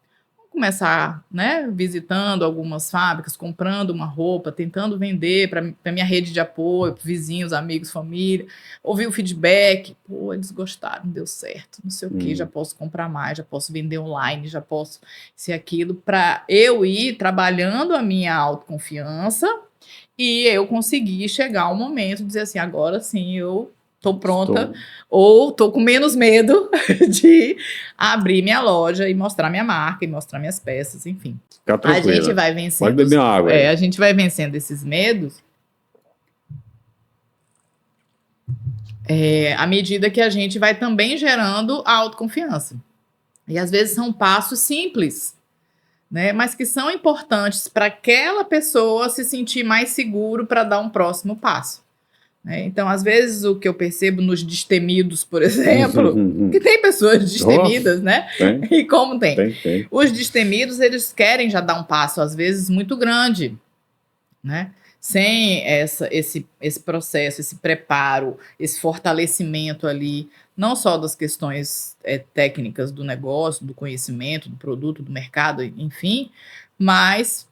Speaker 2: Começar, né, visitando algumas fábricas, comprando uma roupa, tentando vender para minha rede de apoio, vizinhos, amigos, família, ouvir o feedback, pô, eles gostaram, deu certo, não sei o que, já posso comprar mais, já posso vender online, já posso ser aquilo, para eu ir trabalhando a minha autoconfiança e eu conseguir chegar ao momento de dizer assim, agora sim eu estou pronta, ou estou com menos medo de abrir minha loja e mostrar minha marca, e mostrar minhas peças, enfim.
Speaker 1: Fica tranquila.
Speaker 2: A gente vai
Speaker 1: Pode
Speaker 2: vencendo.
Speaker 1: beber uma água aí.
Speaker 2: A gente vai vencendo esses medos à medida que a gente vai também gerando a autoconfiança. E às vezes são passos simples, né? Mas que são importantes para aquela pessoa se sentir mais seguro para dar um próximo passo. Então, às vezes, o que eu percebo nos destemidos, por exemplo, que tem pessoas destemidas, né?
Speaker 1: Tem.
Speaker 2: E como tem?
Speaker 1: Tem.
Speaker 2: Os destemidos, eles querem já dar um passo, às vezes, muito grande, né? Sem esse processo, esse preparo, esse fortalecimento ali, não só das questões técnicas do negócio, do conhecimento, do produto, do mercado, enfim, mas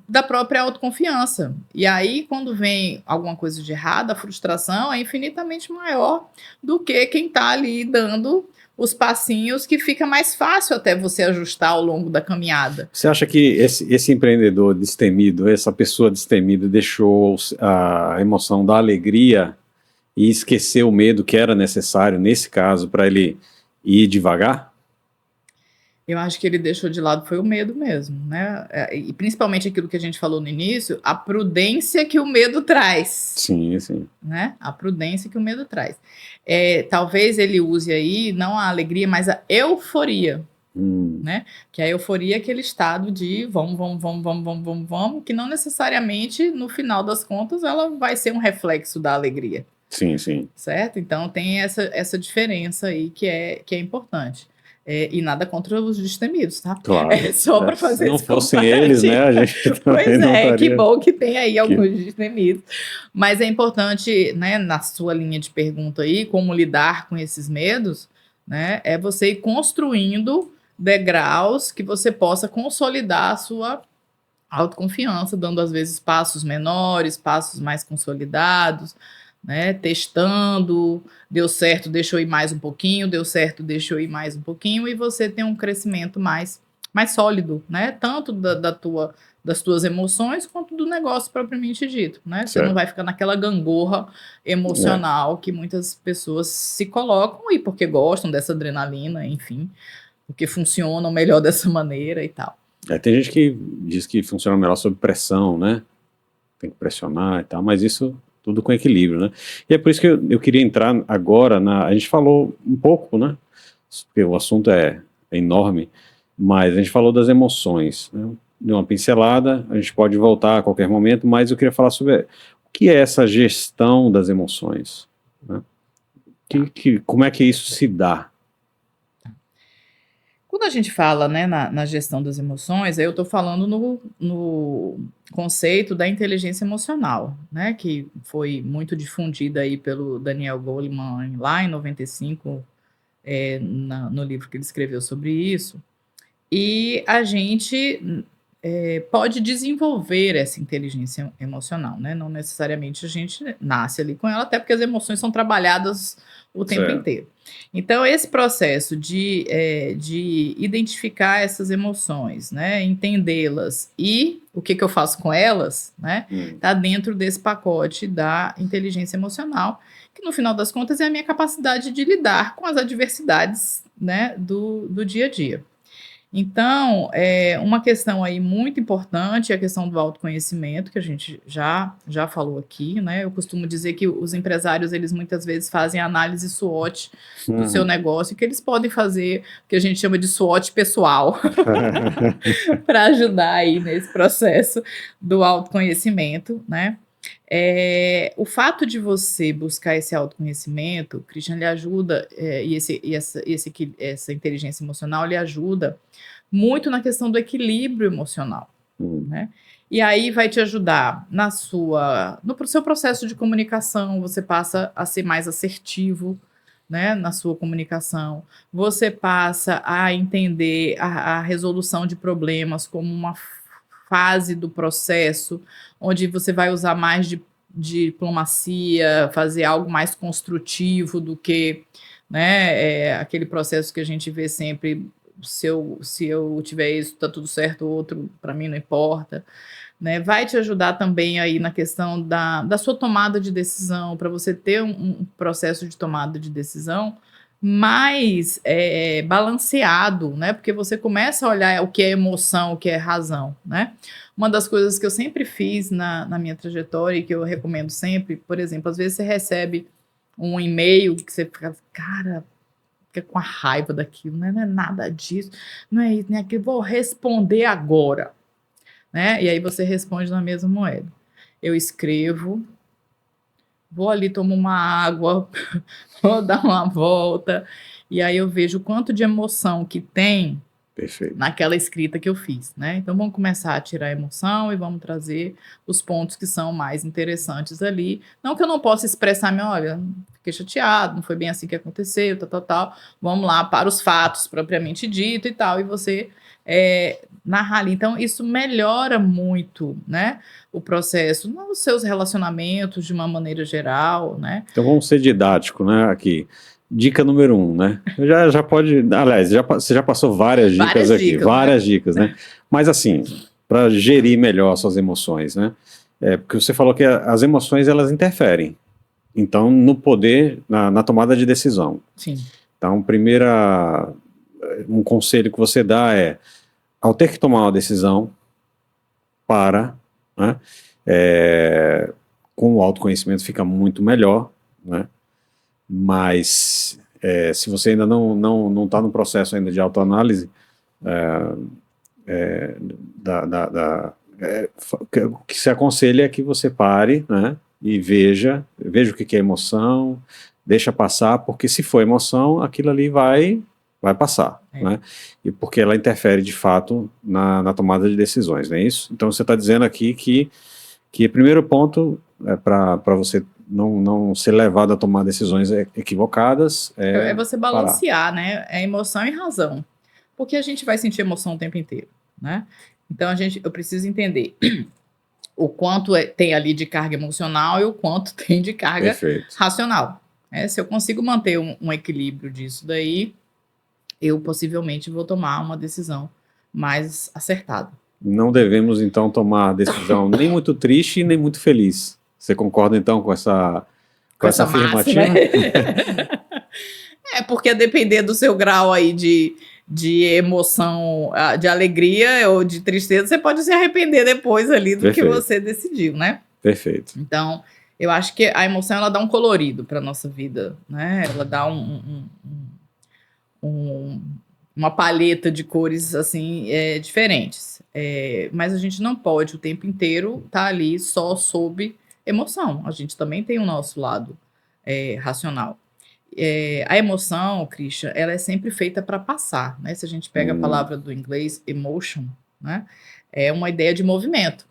Speaker 2: da própria autoconfiança. E aí, quando vem alguma coisa de errado, a frustração é infinitamente maior do que quem está ali dando os passinhos, que fica mais fácil até você ajustar ao longo da caminhada.
Speaker 1: Você acha que esse empreendedor destemido, essa pessoa destemida, deixou a emoção da alegria e esqueceu o medo que era necessário, nesse caso, para ele ir devagar?
Speaker 2: Eu acho que ele deixou de lado foi o medo mesmo, né? E principalmente aquilo que a gente falou no início, a prudência que o medo traz.
Speaker 1: Sim.
Speaker 2: Né? A prudência que o medo traz. Talvez ele use aí não a alegria, mas a euforia. Né? Que a euforia é aquele estado de vamos, que não necessariamente, no final das contas, ela vai ser um reflexo da alegria.
Speaker 1: Sim.
Speaker 2: Certo? Então tem essa diferença aí que é importante. E nada contra os destemidos, tá?
Speaker 1: Claro.
Speaker 2: Só para fazer
Speaker 1: se não fossem eles, né, a gente também
Speaker 2: pois
Speaker 1: não estaria...
Speaker 2: que bom que tem aí alguns destemidos. Mas é importante, né, na sua linha de pergunta aí, como lidar com esses medos, né, é você ir construindo degraus que você possa consolidar a sua autoconfiança, dando às vezes passos menores, passos mais consolidados, né? Testando, deu certo, deixa eu ir mais um pouquinho, deu certo, deixa eu ir mais um pouquinho, e você tem um crescimento mais sólido, né? Tanto das tuas emoções quanto do negócio propriamente dito, né? Você não vai ficar naquela gangorra emocional que muitas pessoas se colocam, e porque gostam dessa adrenalina, enfim, porque funcionam melhor dessa maneira e tal.
Speaker 1: Tem gente que diz que funciona melhor sob pressão, né? Tem que pressionar e tal, mas isso tudo com equilíbrio, né? E é por isso que eu queria entrar agora a gente falou um pouco, né? Porque o assunto é enorme, mas a gente falou das emoções, né? Deu uma pincelada, a gente pode voltar a qualquer momento, mas eu queria falar sobre o que é essa gestão das emoções, né? Como é que isso se dá?
Speaker 2: Quando a gente fala, né, na gestão das emoções, aí eu estou falando no conceito da inteligência emocional, né, que foi muito difundida aí pelo Daniel Goleman lá em 95, no livro que ele escreveu sobre isso. E a gente pode desenvolver essa inteligência emocional, né? Não necessariamente a gente nasce ali com ela, até porque as emoções são trabalhadas o tempo inteiro. Então, esse processo de identificar essas emoções, né? Entendê-las e o que eu faço com elas, né? Está dentro desse pacote da inteligência emocional, que no final das contas é a minha capacidade de lidar com as adversidades, né? do dia a dia. Então, uma questão aí muito importante é a questão do autoconhecimento, que a gente já falou aqui, né? Eu costumo dizer que os empresários, eles muitas vezes fazem análise SWOT do seu negócio, que eles podem fazer o que a gente chama de SWOT pessoal, para ajudar aí nesse processo do autoconhecimento, né? O fato de você buscar esse autoconhecimento, Christian, ele ajuda, e essa inteligência emocional, ele ajuda muito na questão do equilíbrio emocional, né? E aí vai te ajudar no seu processo de comunicação, você passa a ser mais assertivo, né, na sua comunicação, você passa a entender a resolução de problemas como uma fase do processo, onde você vai usar mais de diplomacia, fazer algo mais construtivo do que, né, aquele processo que a gente vê sempre, se eu tiver isso, tá tudo certo, o outro, para mim, não importa. Né? Vai te ajudar também aí na questão da sua tomada de decisão, para você ter um processo de tomada de decisão mais balanceado, né? Porque você começa a olhar o que é emoção, o que é razão, né? Uma das coisas que eu sempre fiz na minha trajetória e que eu recomendo sempre, por exemplo, às vezes você recebe um e-mail que você fica, cara, fica com a raiva daquilo, né? Não é nada disso, não é isso, nem aquilo, vou responder agora, né? E aí você responde na mesma moeda. Eu escrevo, vou ali, tomo uma água, vou dar uma volta, e aí eu vejo o quanto de emoção que tem naquela escrita que eu fiz, né? Então vamos começar a tirar a emoção e vamos trazer os pontos que são mais interessantes ali. Não que eu não possa expressar, olha, fiquei chateado, não foi bem assim que aconteceu, tal. Vamos lá para os fatos propriamente dito e tal, e você narrar ali. Então isso melhora muito, né, o processo nos seus relacionamentos de uma maneira geral, né?
Speaker 1: Então vamos ser didático, né, aqui. Dica número 1, né? Já pode, aliás, você já passou várias dicas aqui, várias dicas, né? Mas assim, para gerir melhor suas emoções, né? Porque você falou que as emoções, elas interferem, então, no poder, na tomada de decisão.
Speaker 2: Sim.
Speaker 1: Então, um conselho que você dá ao ter que tomar uma decisão, né? Com o autoconhecimento fica muito melhor, né? Mas se você ainda não está no processo ainda de autoanálise, o que se aconselha é que você pare, né, e veja o que é emoção, deixa passar, porque se for emoção, aquilo ali vai passar, né? E porque ela interfere de fato na tomada de decisões, não é isso? Então você está dizendo aqui que o primeiro ponto para você não ser levado a tomar decisões equivocadas
Speaker 2: você balancear, né? É emoção e razão. Porque a gente vai sentir emoção o tempo inteiro, né? Então, eu preciso entender o quanto tem ali de carga emocional e o quanto tem de carga
Speaker 1: Perfeito.
Speaker 2: racional. Se eu consigo manter um equilíbrio disso daí, eu possivelmente vou tomar uma decisão mais acertada.
Speaker 1: Não devemos, então, tomar decisão nem muito triste nem muito feliz. Você concorda, então, com essa afirmativa?
Speaker 2: Máxima, porque a depender do seu grau aí de emoção, de alegria ou de tristeza, você pode se arrepender depois ali do que você decidiu, né?
Speaker 1: Perfeito.
Speaker 2: Então, eu acho que a emoção, ela dá um colorido para nossa vida, né? Ela dá uma paleta de cores, assim, diferentes. Mas a gente não pode o tempo inteiro estar ali só sob emoção. A gente também tem o nosso lado racional. A emoção, Christian, ela é sempre feita para passar, né? Se a gente pega a palavra do inglês emotion, né? É uma ideia de movimento.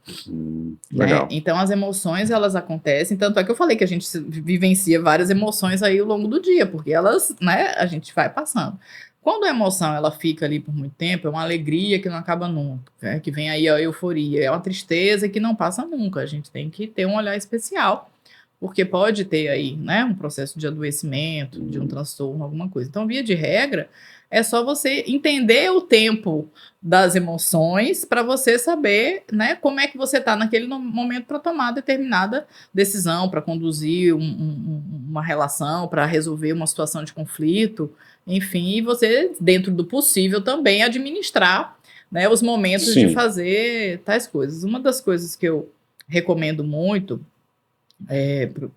Speaker 1: Legal.
Speaker 2: Né? Então, as emoções, elas acontecem, tanto é que eu falei que a gente vivencia várias emoções aí ao longo do dia, porque elas, né, a gente vai passando. Quando a emoção, ela fica ali por muito tempo, é uma alegria que não acaba nunca, né? Que vem aí a euforia, é uma tristeza que não passa nunca, a gente tem que ter um olhar especial, porque pode ter aí, né, um processo de adoecimento, de um transtorno, alguma coisa. Então, via de regra, é só você entender o tempo das emoções para você saber, né, como é que você está naquele momento para tomar determinada decisão, para conduzir uma relação, para resolver uma situação de conflito, enfim, e você, dentro do possível, também administrar, né, os momentos de fazer tais coisas. Uma das coisas que eu recomendo muito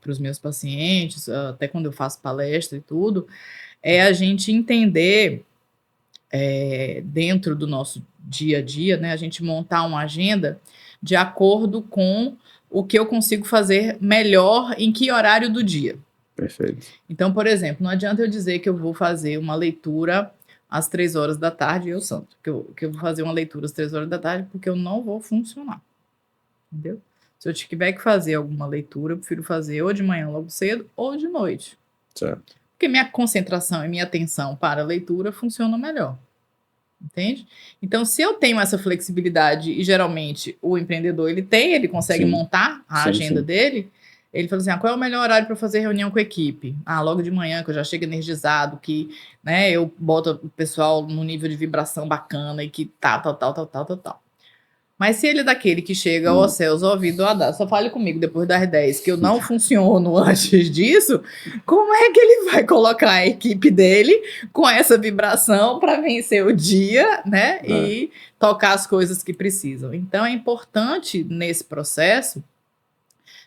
Speaker 2: para os meus pacientes, até quando eu faço palestra e tudo, é a gente entender, dentro do nosso dia a dia, né, a gente montar uma agenda de acordo com o que eu consigo fazer melhor em que horário do dia.
Speaker 1: Perfeito.
Speaker 2: Então, por exemplo, não adianta eu dizer que eu vou fazer uma leitura às 3 horas da tarde, eu santo, que eu vou fazer uma leitura às 3 horas da tarde, porque eu não vou funcionar. Entendeu? Se eu tiver que fazer alguma leitura, eu prefiro fazer ou de manhã logo cedo ou de noite.
Speaker 1: Certo.
Speaker 2: Porque minha concentração e minha atenção para a leitura funcionam melhor. Entende? Então, se eu tenho essa flexibilidade, e geralmente o empreendedor ele consegue montar a agenda dele, ele fala assim, qual é o melhor horário para fazer reunião com a equipe? Logo de manhã, que eu já chego energizado, que, né, eu boto o pessoal no nível de vibração bacana e que tal. Mas se ele é daquele que chega, ó céus, ouvido, só fale comigo depois das 10, que eu não funciono antes disso, como é que ele vai colocar a equipe dele com essa vibração para vencer o dia, né? E tocar as coisas que precisam. Então, é importante nesse processo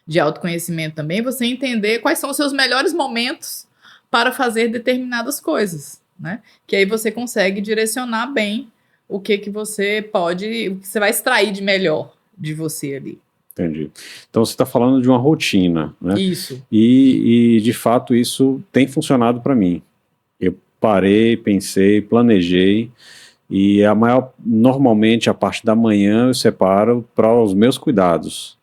Speaker 2: de autoconhecimento também você entender quais são os seus melhores momentos para fazer determinadas coisas, né? Que aí você consegue direcionar bem o que você pode, o que você vai extrair de melhor de você ali.
Speaker 1: Entendi. Então você está falando de uma rotina, né?
Speaker 2: Isso.
Speaker 1: E de fato isso tem funcionado para mim. Eu parei, pensei, planejei e normalmente a parte da manhã eu separo para os meus cuidados,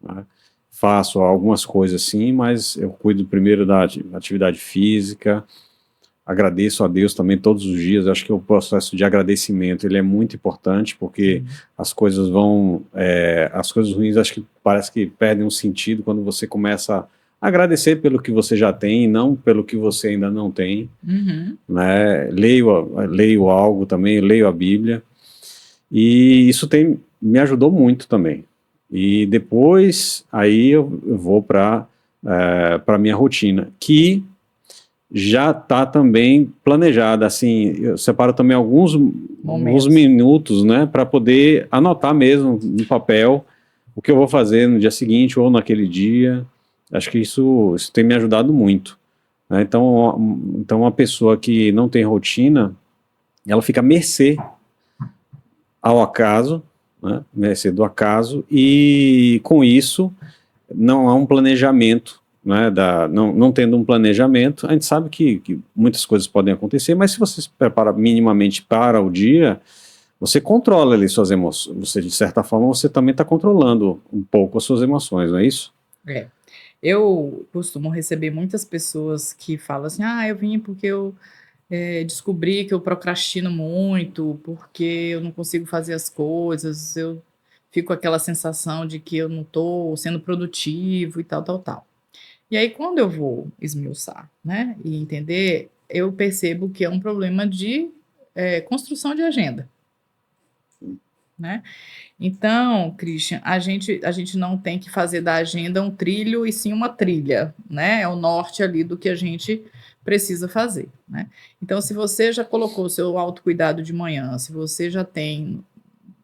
Speaker 1: né? Faço algumas coisas sim, mas eu cuido primeiro da atividade física. Agradeço a Deus também todos os dias. Eu acho que o processo de agradecimento ele é muito importante, porque as coisas as coisas ruins acho que parece que perdem um sentido quando você começa a agradecer pelo que você já tem e não pelo que você ainda não tem. Né? Leio algo também, leio a Bíblia e isso me ajudou muito também. E depois aí eu vou para a minha rotina, que já está também planejada, assim, eu separo também alguns minutos, né, para poder anotar mesmo no papel o que eu vou fazer no dia seguinte ou naquele dia. Acho que isso tem me ajudado muito, né? Então uma pessoa que não tem rotina, ela fica à mercê ao acaso, né, mercê do acaso, e com isso não há um planejamento, né, não tendo um planejamento, a gente sabe que muitas coisas podem acontecer, mas se você se prepara minimamente para o dia, você controla ali suas emoções, você de certa forma você também está controlando um pouco as suas emoções, não é isso?
Speaker 2: Eu costumo receber muitas pessoas que falam assim, eu vim porque eu descobri que eu procrastino muito, porque eu não consigo fazer as coisas, eu fico com aquela sensação de que eu não estou sendo produtivo e tal, tal, tal. E aí, quando eu vou esmiuçar, né, e entender, eu percebo que é um problema de construção de agenda, né? Então, Christian, a gente não tem que fazer da agenda um trilho e sim uma trilha, né? É o norte ali do que a gente precisa fazer, né? Então, se você já colocou o seu autocuidado de manhã, se você já tem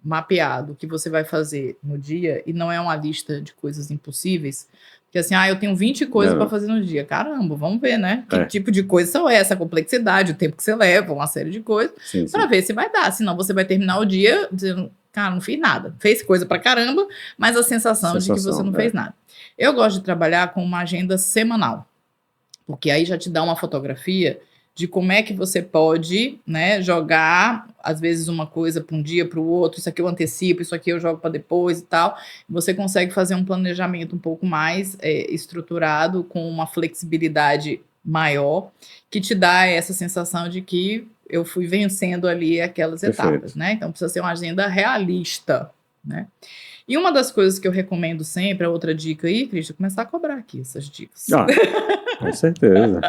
Speaker 2: mapeado o que você vai fazer no dia e não é uma lista de coisas impossíveis, porque assim, eu tenho 20 coisas para
Speaker 1: Não,
Speaker 2: fazer no dia. Caramba, vamos ver, né? Que
Speaker 1: é,
Speaker 2: tipo de coisas são essas, a complexidade, o tempo que você leva, uma série de coisas,
Speaker 1: sim,
Speaker 2: para
Speaker 1: sim.
Speaker 2: ver se vai dar. Senão você vai terminar o dia dizendo, cara, não fiz nada. Fez coisa para caramba, mas a sensação de que você
Speaker 1: Sensação,
Speaker 2: não fez nada. Eu gosto de trabalhar com uma agenda semanal, porque aí já te dá uma fotografia de como é que você pode, né, jogar, às vezes, uma coisa para um dia, para o outro, isso aqui eu antecipo, isso aqui eu jogo para depois e tal. Você consegue fazer um planejamento um pouco mais estruturado, com uma flexibilidade maior, que te dá essa sensação de que eu fui vencendo ali aquelas etapas,
Speaker 1: Perfeito.
Speaker 2: né? Então precisa ser uma agenda realista, né? E uma das coisas que eu recomendo sempre, a outra dica aí, Cristian, começar a cobrar aqui essas dicas.
Speaker 1: Ah, com certeza.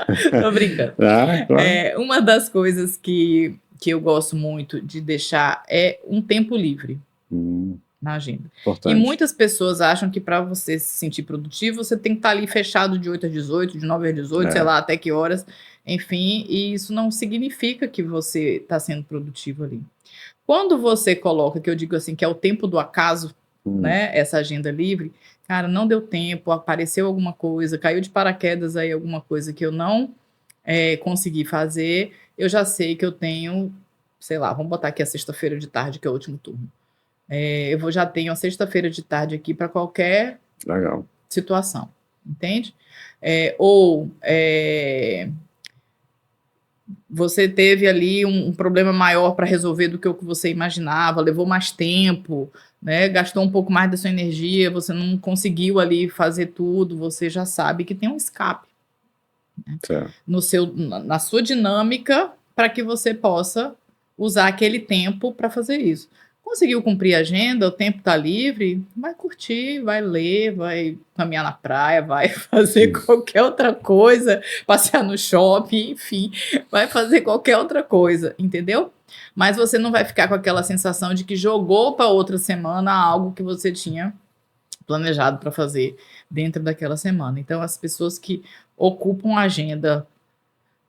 Speaker 2: Tô brincando.
Speaker 1: Claro.
Speaker 2: Uma das coisas que eu gosto muito de deixar é um tempo livre na agenda. E
Speaker 1: Importante.
Speaker 2: muitas pessoas acham que para você se sentir produtivo, você tem que estar ali fechado de 8 às 18, de 9 às 18, sei lá, até que horas, enfim, e isso não significa que você está sendo produtivo ali. Quando você coloca, que eu digo assim, que é o tempo do acaso, né, essa agenda livre, cara, não deu tempo, apareceu alguma coisa, caiu de paraquedas aí alguma coisa que eu não consegui fazer, eu já sei que eu tenho, sei lá, vamos botar aqui a sexta-feira de tarde, que é o último turno. Já tenho a sexta-feira de tarde aqui para qualquer
Speaker 1: Legal.
Speaker 2: situação, entende? Ou você teve ali um problema maior para resolver do que o que você imaginava, levou mais tempo, né? Gastou um pouco mais da sua energia, você não conseguiu ali fazer tudo, você já sabe que tem um escape
Speaker 1: Certo.
Speaker 2: na sua dinâmica para que você possa usar aquele tempo para fazer isso. Conseguiu cumprir a agenda, o tempo está livre, vai curtir, vai ler, vai caminhar na praia, vai fazer qualquer outra coisa, passear no shopping, enfim, vai fazer qualquer outra coisa, entendeu? Mas você não vai ficar com aquela sensação de que jogou para outra semana algo que você tinha planejado para fazer dentro daquela semana. Então, as pessoas que ocupam a agenda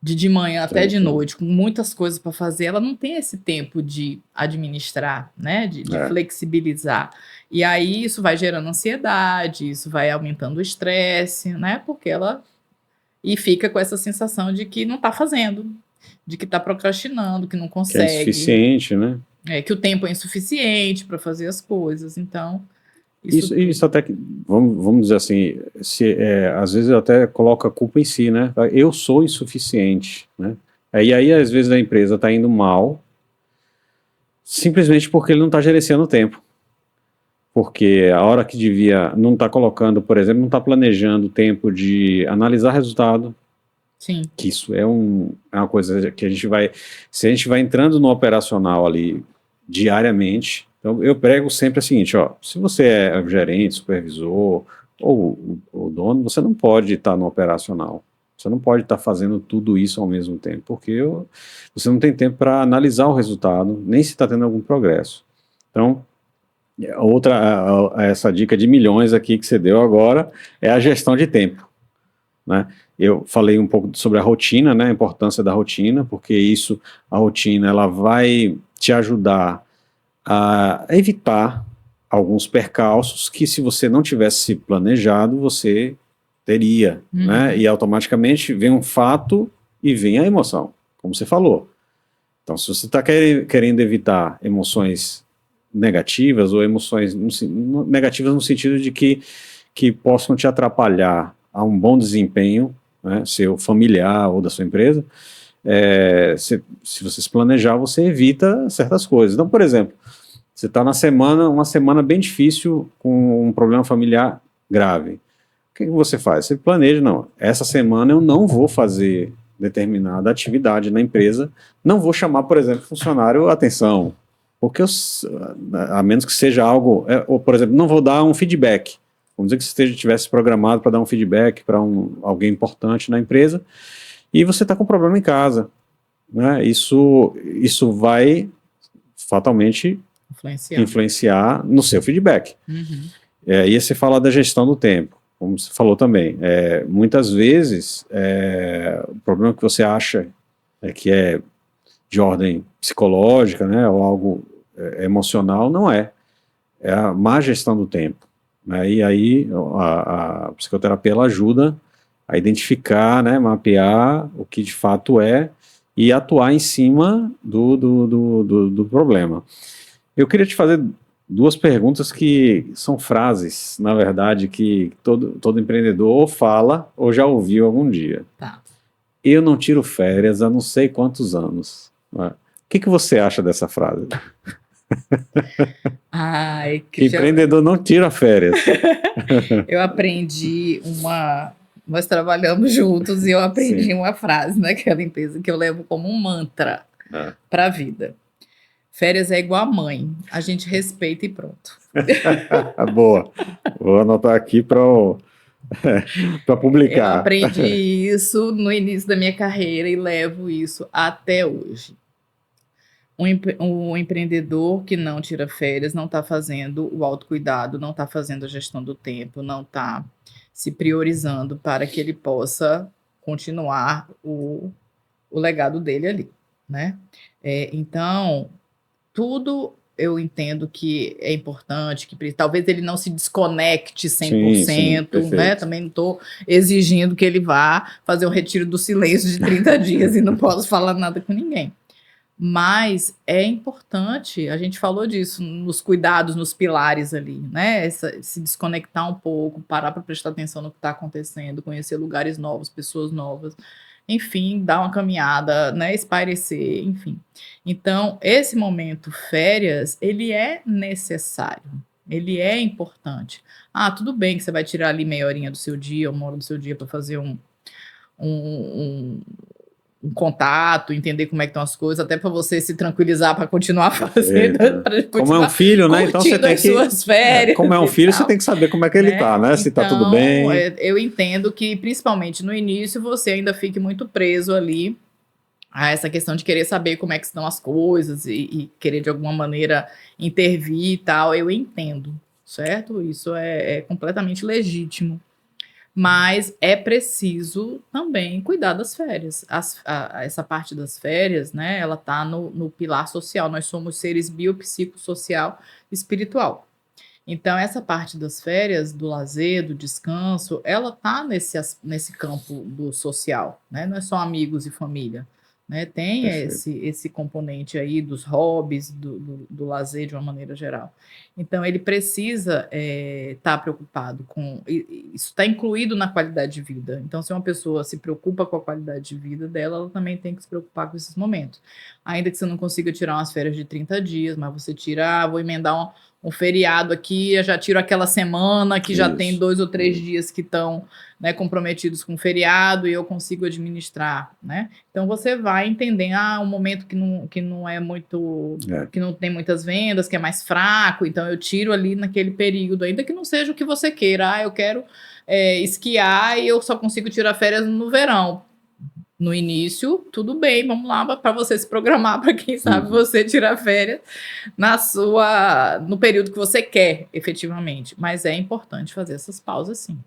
Speaker 2: de manhã até de
Speaker 1: Sim.
Speaker 2: noite, com muitas coisas para fazer, ela não tem esse tempo de administrar, né? De flexibilizar. E aí isso vai gerando ansiedade, isso vai aumentando o estresse, né? Porque ela. E fica com essa sensação de que não está fazendo, de que está procrastinando, que não
Speaker 1: Que é
Speaker 2: consegue,
Speaker 1: insuficiente, né?
Speaker 2: que o tempo é insuficiente para fazer as coisas. Então,
Speaker 1: Isso até que, vamos dizer assim, às vezes eu até coloco a culpa em si, né? Eu sou insuficiente, né? E aí, às vezes, a empresa está indo mal, simplesmente porque ele não está gerenciando o tempo. Porque a hora que devia, não está colocando, por exemplo, não está planejando o tempo de analisar resultado.
Speaker 2: Sim.
Speaker 1: Que isso é uma coisa que se a gente vai entrando no operacional ali diariamente. Então, eu prego sempre o seguinte, se você é gerente, supervisor ou o dono, você não pode estar no operacional. Você não pode estar fazendo tudo isso ao mesmo tempo, porque você não tem tempo para analisar o resultado, nem se está tendo algum progresso. Então, essa dica de milhões aqui que você deu agora é a gestão de tempo, né? Eu falei um pouco sobre a rotina, né, a importância da rotina, porque a rotina, ela vai te ajudar a evitar alguns percalços que, se você não tivesse planejado, você teria, né? E automaticamente vem um fato e vem a emoção, como você falou. Então, se você está querendo evitar emoções negativas, ou emoções negativas no sentido de que possam te atrapalhar a um bom desempenho, né, seu familiar ou da sua empresa, se você se planejar, você evita certas coisas. Então, por exemplo, você está uma semana bem difícil, com um problema familiar grave. O que você faz? Você planeja, não, essa semana eu não vou fazer determinada atividade na empresa, não vou chamar, por exemplo, funcionário, atenção, porque a menos que seja algo, ou, por exemplo, não vou dar um feedback. Vamos dizer que você tivesse programado para dar um feedback para alguém importante na empresa, e você está com um problema em casa, né? Isso vai fatalmente influenciar no seu feedback.
Speaker 2: Uhum.
Speaker 1: E você fala da gestão do tempo, como você falou também. Muitas vezes, o problema que você acha que é de ordem psicológica, né, ou algo emocional, não é. É a má gestão do tempo. Né? E aí a psicoterapia ela ajuda a identificar, né, mapear o que de fato é e atuar em cima do problema. Eu queria te fazer duas perguntas que são frases, na verdade, que todo empreendedor ou fala ou já ouviu algum dia.
Speaker 2: Tá.
Speaker 1: Eu não tiro férias há não sei quantos anos. Né? O que você acha dessa frase?
Speaker 2: Ai,
Speaker 1: que empreendedor não tira férias.
Speaker 2: Eu aprendi nós trabalhamos juntos e eu aprendi
Speaker 1: Sim.
Speaker 2: uma frase naquela empresa que eu levo como um mantra para a vida. Férias é igual a mãe, a gente respeita e pronto.
Speaker 1: Boa, vou anotar aqui para publicar.
Speaker 2: Eu aprendi isso no início da minha carreira e levo isso até hoje. Um empreendedor que não tira férias não está fazendo o autocuidado, não está fazendo a gestão do tempo, não está se priorizando para que ele possa continuar o legado dele ali, né? Então, tudo eu entendo que é importante, que talvez ele não se desconecte 100%,
Speaker 1: sim,
Speaker 2: né? Também não estou exigindo que ele vá fazer um retiro do silêncio de 30 dias e não posso falar nada com ninguém. Mas é importante, a gente falou disso, nos cuidados, nos pilares ali, né? Se desconectar um pouco, parar para prestar atenção no que está acontecendo, conhecer lugares novos, pessoas novas, enfim, dar uma caminhada, né? Espairecer, enfim. Então, esse momento férias, ele é necessário, ele é importante. Ah, tudo bem que você vai tirar ali meia horinha do seu dia, uma hora do seu dia para fazer um contato, entender como é que estão as coisas, até para você se tranquilizar para continuar fazendo.
Speaker 1: Como é um filho, né? Então você tem que.
Speaker 2: Suas férias.
Speaker 1: Como é um filho, você tem que saber como é que ele tá, né? Se tá tudo bem.
Speaker 2: Eu entendo que, principalmente no início, você ainda fique muito preso ali a essa questão de querer saber como é que estão as coisas e querer, de alguma maneira, intervir e tal. Eu entendo, certo? Isso é completamente legítimo. Mas é preciso também cuidar das férias. Essa parte das férias, né, ela está no pilar social. Nós somos seres biopsicossocial espiritual. Então, essa parte das férias, do lazer, do descanso, ela está nesse campo do social, né? Não é só amigos e família. Né? Tem esse componente aí dos hobbies, do lazer de uma maneira geral. Então, ele precisa estar preocupado com... Isso está incluído na qualidade de vida. Então, se uma pessoa se preocupa com a qualidade de vida dela, ela também tem que se preocupar com esses momentos. Ainda que você não consiga tirar umas férias de 30 dias, mas você tira, vou emendar um feriado aqui, eu já tiro aquela semana que já tem 2 ou 3 dias que estão, né, comprometidos com o feriado e eu consigo administrar, né? Então você vai entender, um momento que não é muito, que não tem muitas vendas, que é mais fraco, então eu tiro ali naquele período, ainda que não seja o que você queira. Eu quero esquiar e eu só consigo tirar férias no verão. No início, tudo bem, vamos lá para você se programar, para quem sabe você tirar férias no período que você quer, efetivamente. Mas é importante fazer essas pausas, sim.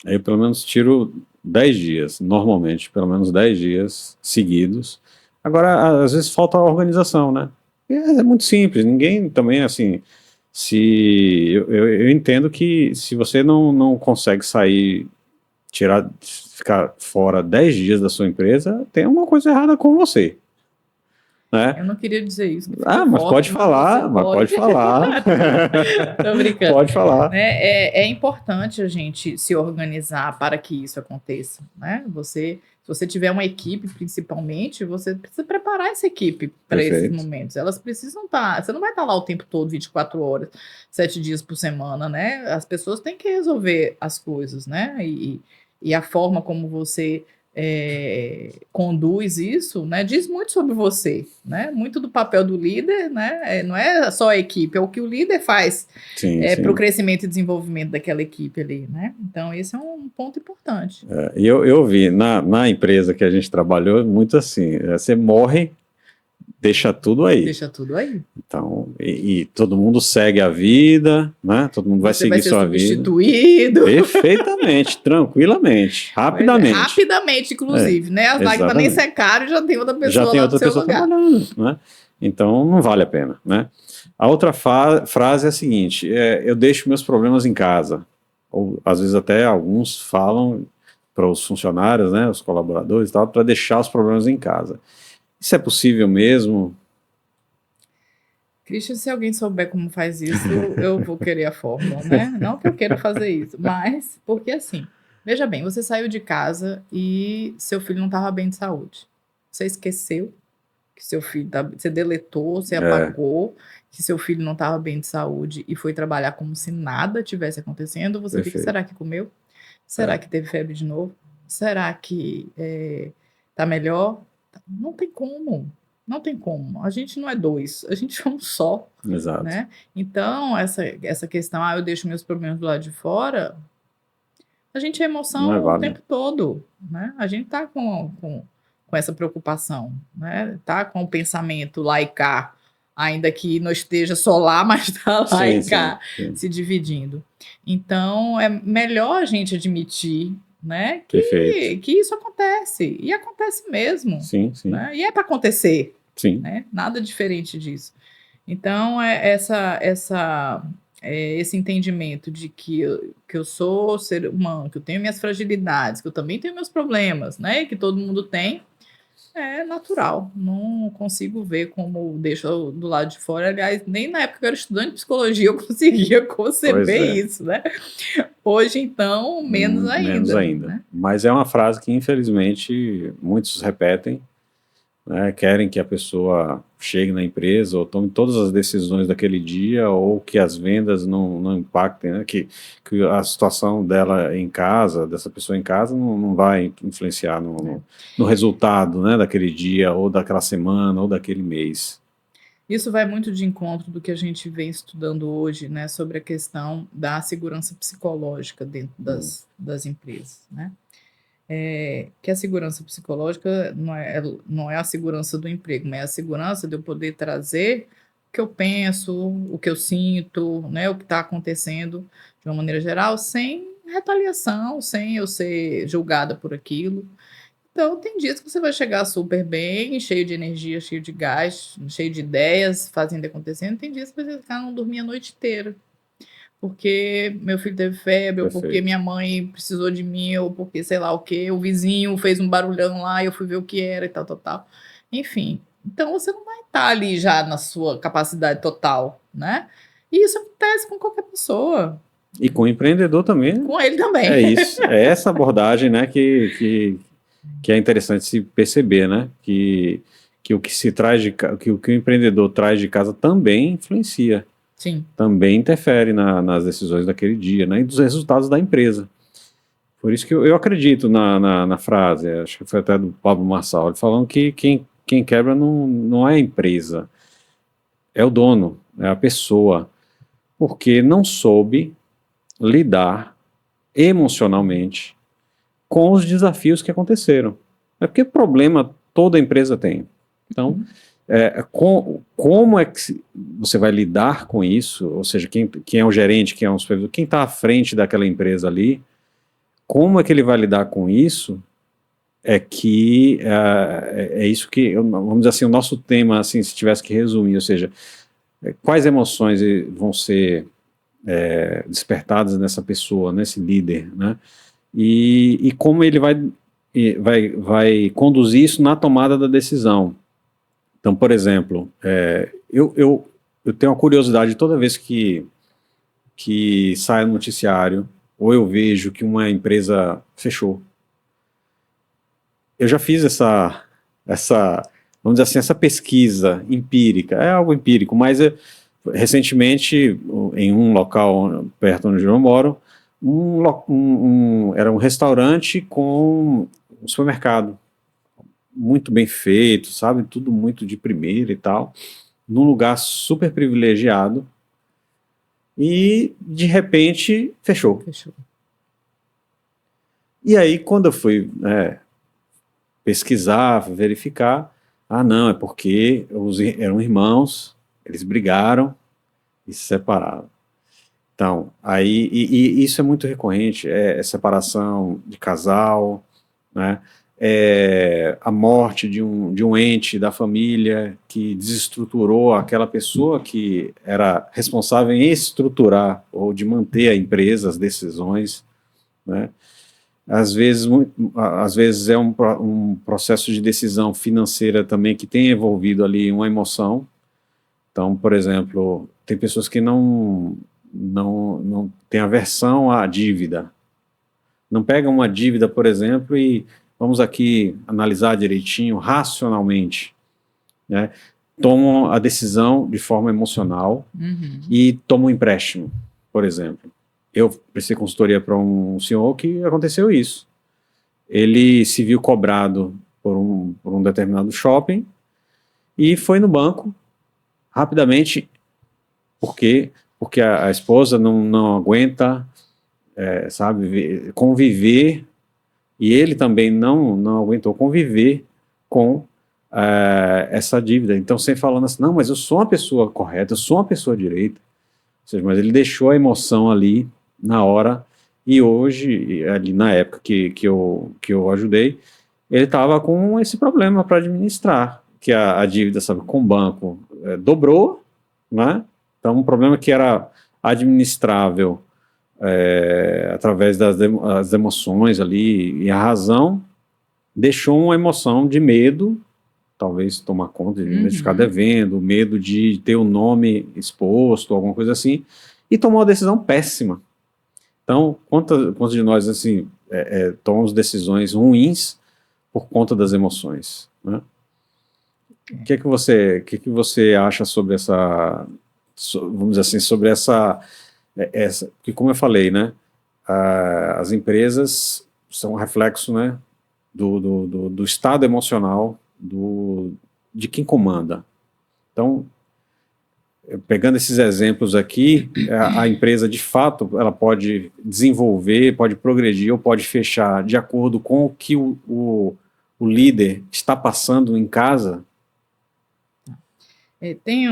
Speaker 1: Eu, pelo menos, tiro 10 dias, normalmente, pelo menos 10 dias seguidos. Agora, às vezes falta a organização, né? É muito simples, ninguém também, assim... Eu entendo que se você não consegue sair... ficar fora 10 dias da sua empresa, tem alguma coisa errada com você. Né?
Speaker 2: Eu não queria dizer isso.
Speaker 1: Mas pode falar, pode falar.
Speaker 2: Tô brincando.
Speaker 1: Pode falar.
Speaker 2: É importante a gente se organizar para que isso aconteça. Né? Se você tiver uma equipe, principalmente, você precisa preparar essa equipe para esses momentos. Elas precisam estar... Você não vai estar lá o tempo todo, 24 horas, 7 dias por semana, né? As pessoas têm que resolver as coisas, né? E a forma como você conduz isso, né, diz muito sobre você, né? Muito do papel do líder, né? Não é só a equipe, é o que o líder faz para o crescimento e desenvolvimento daquela equipe ali, né? Então, esse é um ponto importante.
Speaker 1: Eu vi na empresa que a gente trabalhou, muito assim, você morre, deixa tudo aí.
Speaker 2: Deixa tudo aí.
Speaker 1: Então, e todo mundo segue a vida, né? Todo mundo vai seguir sua vida.
Speaker 2: Substituído.
Speaker 1: Perfeitamente, tranquilamente, rapidamente.
Speaker 2: Rapidamente, inclusive, né? As lágrimas nem secaram e já tem outra pessoa lá no seu lugar.
Speaker 1: Trabalhando, né? Então, não vale a pena, né? A outra frase é a seguinte, eu deixo meus problemas em casa. Ou, às vezes, até alguns falam para os funcionários, né? Os colaboradores e tal, para deixar os problemas em casa. Isso é possível mesmo?
Speaker 2: Christian, se alguém souber como faz isso, eu vou querer a fórmula, né? Não que eu queira fazer isso, mas porque assim, veja bem, você saiu de casa e seu filho não estava bem de saúde. Você esqueceu que seu filho, você deletou, você apagou, que seu filho não estava bem de saúde e foi trabalhar como se nada tivesse acontecendo. Você fica, será que comeu? Será que teve febre de novo? Será que tá melhor? Não tem como. Não tem como. A gente não é dois, a gente é um só.
Speaker 1: Exato.
Speaker 2: Né? Então, essa questão, eu deixo meus problemas do lado de fora, a gente é emoção o tempo todo. Né? A gente tá com essa preocupação, né? Tá com o pensamento lá e cá, ainda que não esteja só lá, mas tá lá e cá, se dividindo. Então, é melhor a gente admitir, né, que isso acontece, e acontece mesmo.
Speaker 1: Sim.
Speaker 2: Né? E é para acontecer.
Speaker 1: Sim.
Speaker 2: Né? Nada diferente disso. Então, esse entendimento de que eu sou ser humano, que eu tenho minhas fragilidades, que eu também tenho meus problemas, né? E que todo mundo tem, é natural. Não consigo ver como deixo do lado de fora. Aliás, nem na época que eu era estudante de psicologia eu conseguia conceber isso, né? Hoje, então, menos ainda.
Speaker 1: Menos ainda.
Speaker 2: Né?
Speaker 1: Mas é uma frase que, infelizmente, muitos repetem, né, querem que a pessoa chegue na empresa ou tome todas as decisões daquele dia, ou que as vendas não impactem, né, que a situação dela em casa, dessa pessoa em casa, não vai influenciar no resultado, né, daquele dia, ou daquela semana, ou daquele mês.
Speaker 2: Isso vai muito de encontro do que a gente vem estudando hoje, né, sobre a questão da segurança psicológica dentro das empresas, né? Que a segurança psicológica não é a segurança do emprego, mas é a segurança de eu poder trazer o que eu penso, o que eu sinto, né, o que está acontecendo de uma maneira geral, sem retaliação, sem eu ser julgada por aquilo. Então, tem dias que você vai chegar super bem, cheio de energia, cheio de gás, cheio de ideias, fazendo e acontecendo. Tem dias que você não dormir a noite inteira. Porque meu filho teve febre, ou porque minha mãe precisou de mim, ou porque sei lá o quê, o vizinho fez um barulhão lá e eu fui ver o que era e tal. Enfim, então você não vai estar ali já na sua capacidade total, né? E isso acontece com qualquer pessoa.
Speaker 1: E com o empreendedor também.
Speaker 2: Com ele também.
Speaker 1: É isso, é essa abordagem, né, que é interessante se perceber, né, que o que se traz que o empreendedor traz de casa também influencia.
Speaker 2: Sim.
Speaker 1: Também interfere nas decisões daquele dia, né, e dos resultados da empresa. Por isso que eu acredito na frase, acho que foi até do Pablo Marçal, ele falando que quem quebra não é a empresa, é o dono, é a pessoa, porque não soube lidar emocionalmente com os desafios que aconteceram. É porque problema toda empresa tem. Então, como é que você vai lidar com isso? Ou seja, quem é o gerente, quem é o supervisor, quem está à frente daquela empresa ali, como é que ele vai lidar com isso? É isso que, vamos dizer assim, o nosso tema, assim, se tivesse que resumir, ou seja, quais emoções vão ser despertadas nessa pessoa, nesse líder, né? E como ele vai conduzir isso na tomada da decisão. Então, por exemplo, eu tenho uma curiosidade toda vez que sai no noticiário, ou eu vejo que uma empresa fechou. Eu já fiz vamos dizer assim, essa pesquisa empírica, é algo empírico, mas recentemente, em um local perto onde eu moro, era um restaurante com um supermercado muito bem feito, sabe? Tudo muito de primeira e tal, num lugar super privilegiado, e de repente fechou.
Speaker 2: Fechou.
Speaker 1: E aí, quando eu fui pesquisar, verificar, não, é porque eram irmãos, eles brigaram e se separaram. Então, aí, e isso é muito recorrente, é separação de casal, né? A morte de um ente da família que desestruturou aquela pessoa que era responsável em estruturar ou de manter a empresa, as decisões, né? Às vezes é um processo de decisão financeira também que tem envolvido ali uma emoção. Então, por exemplo, tem pessoas que não têm aversão à dívida. Não pegam uma dívida, por exemplo, e vamos aqui analisar direitinho, racionalmente, né? Tomam a decisão de forma emocional e tomam um empréstimo, por exemplo. Eu prestei consultoria para um senhor que aconteceu isso. Ele se viu cobrado por um determinado shopping e foi no banco rapidamente, porque a esposa não aguenta, sabe, conviver, e ele também não aguentou conviver com essa dívida. Então, sempre falando assim, não, mas eu sou uma pessoa correta, eu sou uma pessoa direita. Ou seja, mas ele deixou a emoção ali na hora, e hoje, ali na época que eu ajudei, ele estava com esse problema para administrar, que a dívida, sabe, com o banco dobrou, né? Então, um problema que era administrável através das emoções ali, e a razão deixou uma emoção de medo, talvez tomar conta de medo de ficar devendo, medo de ter o nome exposto, alguma coisa assim, e tomou uma decisão péssima. Então, quantos de nós assim tomamos decisões ruins por conta das emoções, né? O que que você acha sobre vamos dizer assim, sobre que, como eu falei, né, as empresas são um reflexo, né, do estado emocional de quem comanda. Então, pegando esses exemplos aqui, a empresa, de fato, ela pode desenvolver, pode progredir ou pode fechar de acordo com o que o líder está passando em casa.
Speaker 2: Tem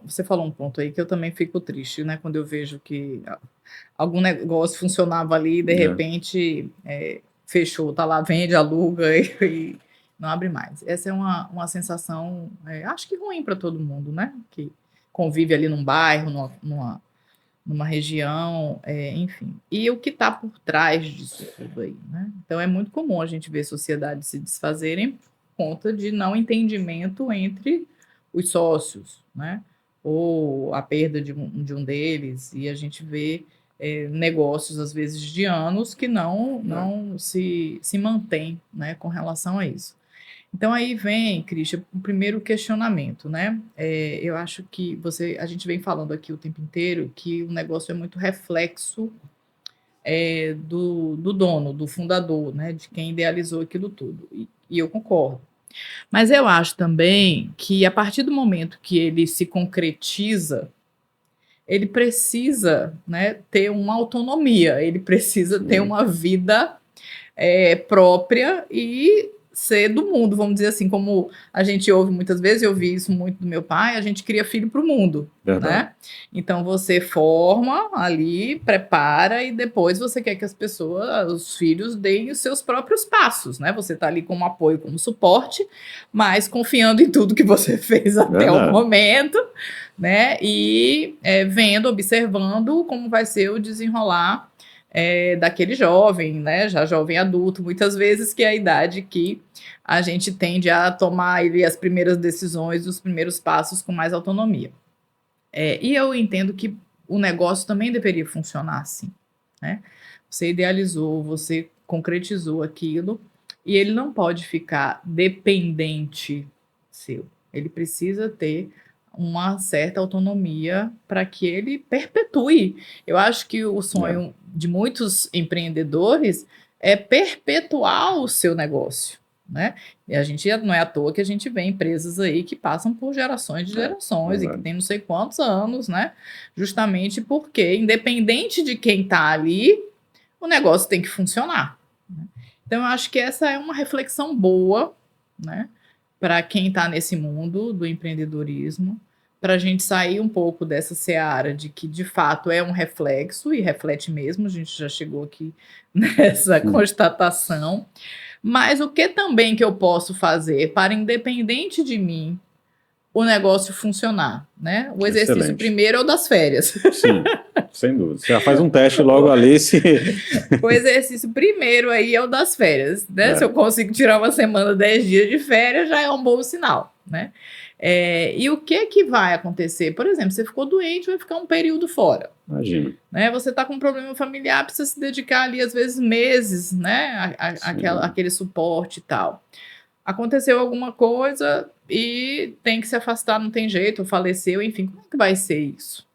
Speaker 2: você falou um ponto aí que eu também fico triste, né? Quando eu vejo que algum negócio funcionava ali e de repente fechou, tá lá, vende, aluga e não abre mais. Essa é uma sensação, acho que ruim para todo mundo, né? Que convive ali num bairro, numa região, enfim. E o que está por trás disso tudo aí, né? Então é muito comum a gente ver sociedades se desfazerem por conta de não entendimento entre os sócios, né? Ou a perda de um deles, e a gente vê negócios, às vezes, de anos que não se mantém, né, com relação a isso. Então aí vem, Christian, o primeiro questionamento, né? Eu acho que a gente vem falando aqui o tempo inteiro que o negócio é muito reflexo do dono, do fundador, né? De quem idealizou aquilo tudo. E eu concordo. Mas eu acho também que a partir do momento que ele se concretiza, ele precisa, né, ter uma autonomia, ele precisa ter uma vida própria e ser do mundo, vamos dizer assim, como a gente ouve muitas vezes, eu vi isso muito do meu pai, a gente cria filho para o mundo, né? Então você forma ali, prepara e depois você quer que as pessoas, os filhos, deem os seus próprios passos, né? Você está ali como apoio, como suporte, mas confiando em tudo que você fez até o momento, né? E vendo, observando como vai ser o desenrolar daquele jovem, né, já jovem adulto, muitas vezes, que é a idade que a gente tende a tomar ali as primeiras decisões, os primeiros passos com mais autonomia. E eu entendo que o negócio também deveria funcionar assim, né? Você idealizou, você concretizou aquilo, e ele não pode ficar dependente seu. Ele precisa ter uma certa autonomia para que ele perpetue. Eu acho que o sonho de muitos empreendedores é perpetuar o seu negócio, né? E a gente não é à toa que a gente vê empresas aí que passam por gerações de gerações e que tem não sei quantos anos, né? Justamente porque, independente de quem está ali, o negócio tem que funcionar, né? Então, eu acho que essa é uma reflexão boa, né, para quem está nesse mundo do empreendedorismo, para a gente sair um pouco dessa seara de que, de fato, é um reflexo, e reflete mesmo, a gente já chegou aqui nessa constatação, mas o que também que eu posso fazer para, independente de mim, o negócio funcionar, né? O exercício
Speaker 1: Excelente.
Speaker 2: primeiro é o das férias.
Speaker 1: Sim, sem dúvida. Você já faz um teste logo ali.
Speaker 2: O exercício primeiro aí é o das férias, né? Se eu consigo tirar uma semana, 10 dias de férias, já é um bom sinal, né? E o que vai acontecer? Por exemplo, você ficou doente, vai ficar um período fora.
Speaker 1: Imagina.
Speaker 2: Né? Você está com um problema familiar, precisa se dedicar ali, às vezes, meses, né? Aquele suporte e tal. Aconteceu alguma coisa e tem que se afastar, não tem jeito, faleceu, enfim, como é que vai ser isso?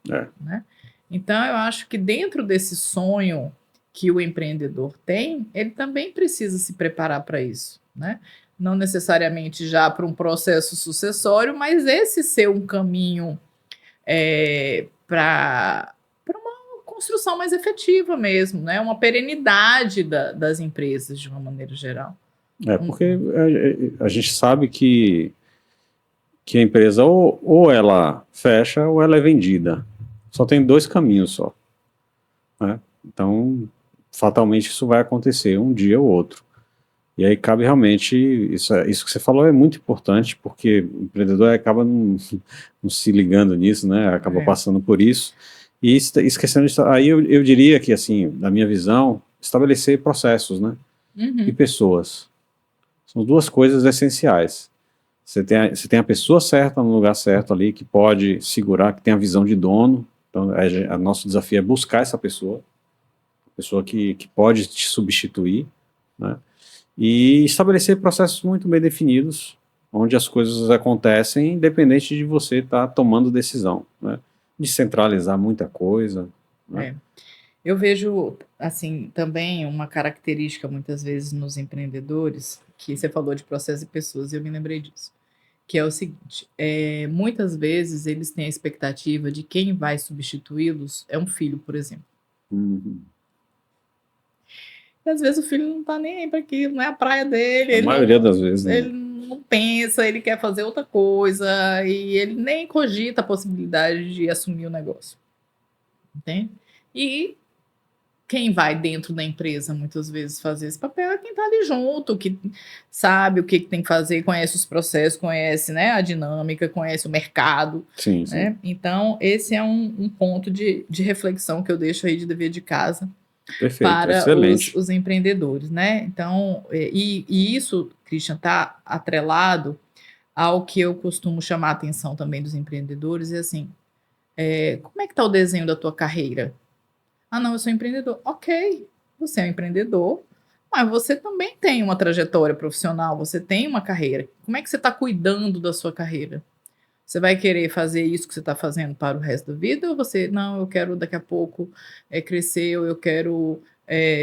Speaker 2: Né? Então, eu acho que dentro desse sonho que o empreendedor tem, ele também precisa se preparar para isso, né? Não necessariamente já para um processo sucessório, mas esse ser um caminho para uma construção mais efetiva mesmo, né? Uma perenidade das empresas, de uma maneira geral.
Speaker 1: Porque a gente sabe que a empresa ou ela fecha ou ela é vendida. Só tem 2 caminhos só, né? Então, fatalmente isso vai acontecer um dia ou outro. E aí cabe realmente, isso que você falou é muito importante, porque o empreendedor acaba não se ligando nisso, né? Acaba passando por isso. E esquecendo disso, aí eu diria que, assim, na minha visão, estabelecer processos, né? E pessoas. São 2 coisas essenciais. Você tem a pessoa certa no lugar certo ali, que pode segurar, que tem a visão de dono. Então, nosso desafio é buscar essa pessoa que pode te substituir, né? E estabelecer processos muito bem definidos, onde as coisas acontecem, independente de você estar tomando decisão, né? Descentralizar muita coisa, né?
Speaker 2: Eu vejo, assim, também uma característica, muitas vezes, nos empreendedores, que você falou de processo e pessoas, e eu me lembrei disso, que é o seguinte, muitas vezes eles têm a expectativa de quem vai substituí-los é um filho, por exemplo. E às vezes o filho não tá nem aí para aquilo, não é a praia dele.
Speaker 1: A maioria das vezes, né?
Speaker 2: Ele não pensa, ele quer fazer outra coisa, e ele nem cogita a possibilidade de assumir o negócio. Entende? E quem vai dentro da empresa, muitas vezes, fazer esse papel é quem está ali junto, que sabe o que tem que fazer, conhece os processos, conhece, né, a dinâmica, conhece o mercado.
Speaker 1: Sim,
Speaker 2: né?
Speaker 1: sim.
Speaker 2: Então, esse é um ponto de reflexão que eu deixo aí de dever de casa.
Speaker 1: Perfeito,
Speaker 2: para
Speaker 1: excelente.
Speaker 2: os empreendedores, né? Então, e isso, Christian, está atrelado ao que eu costumo chamar a atenção também dos empreendedores, é assim, como é que está o desenho da tua carreira? Ah, não, eu sou empreendedor. Ok, você é um empreendedor, mas você também tem uma trajetória profissional, você tem uma carreira. Como é que você está cuidando da sua carreira? Você vai querer fazer isso que você está fazendo para o resto da vida? Ou você, não, eu quero daqui a pouco crescer, ou eu quero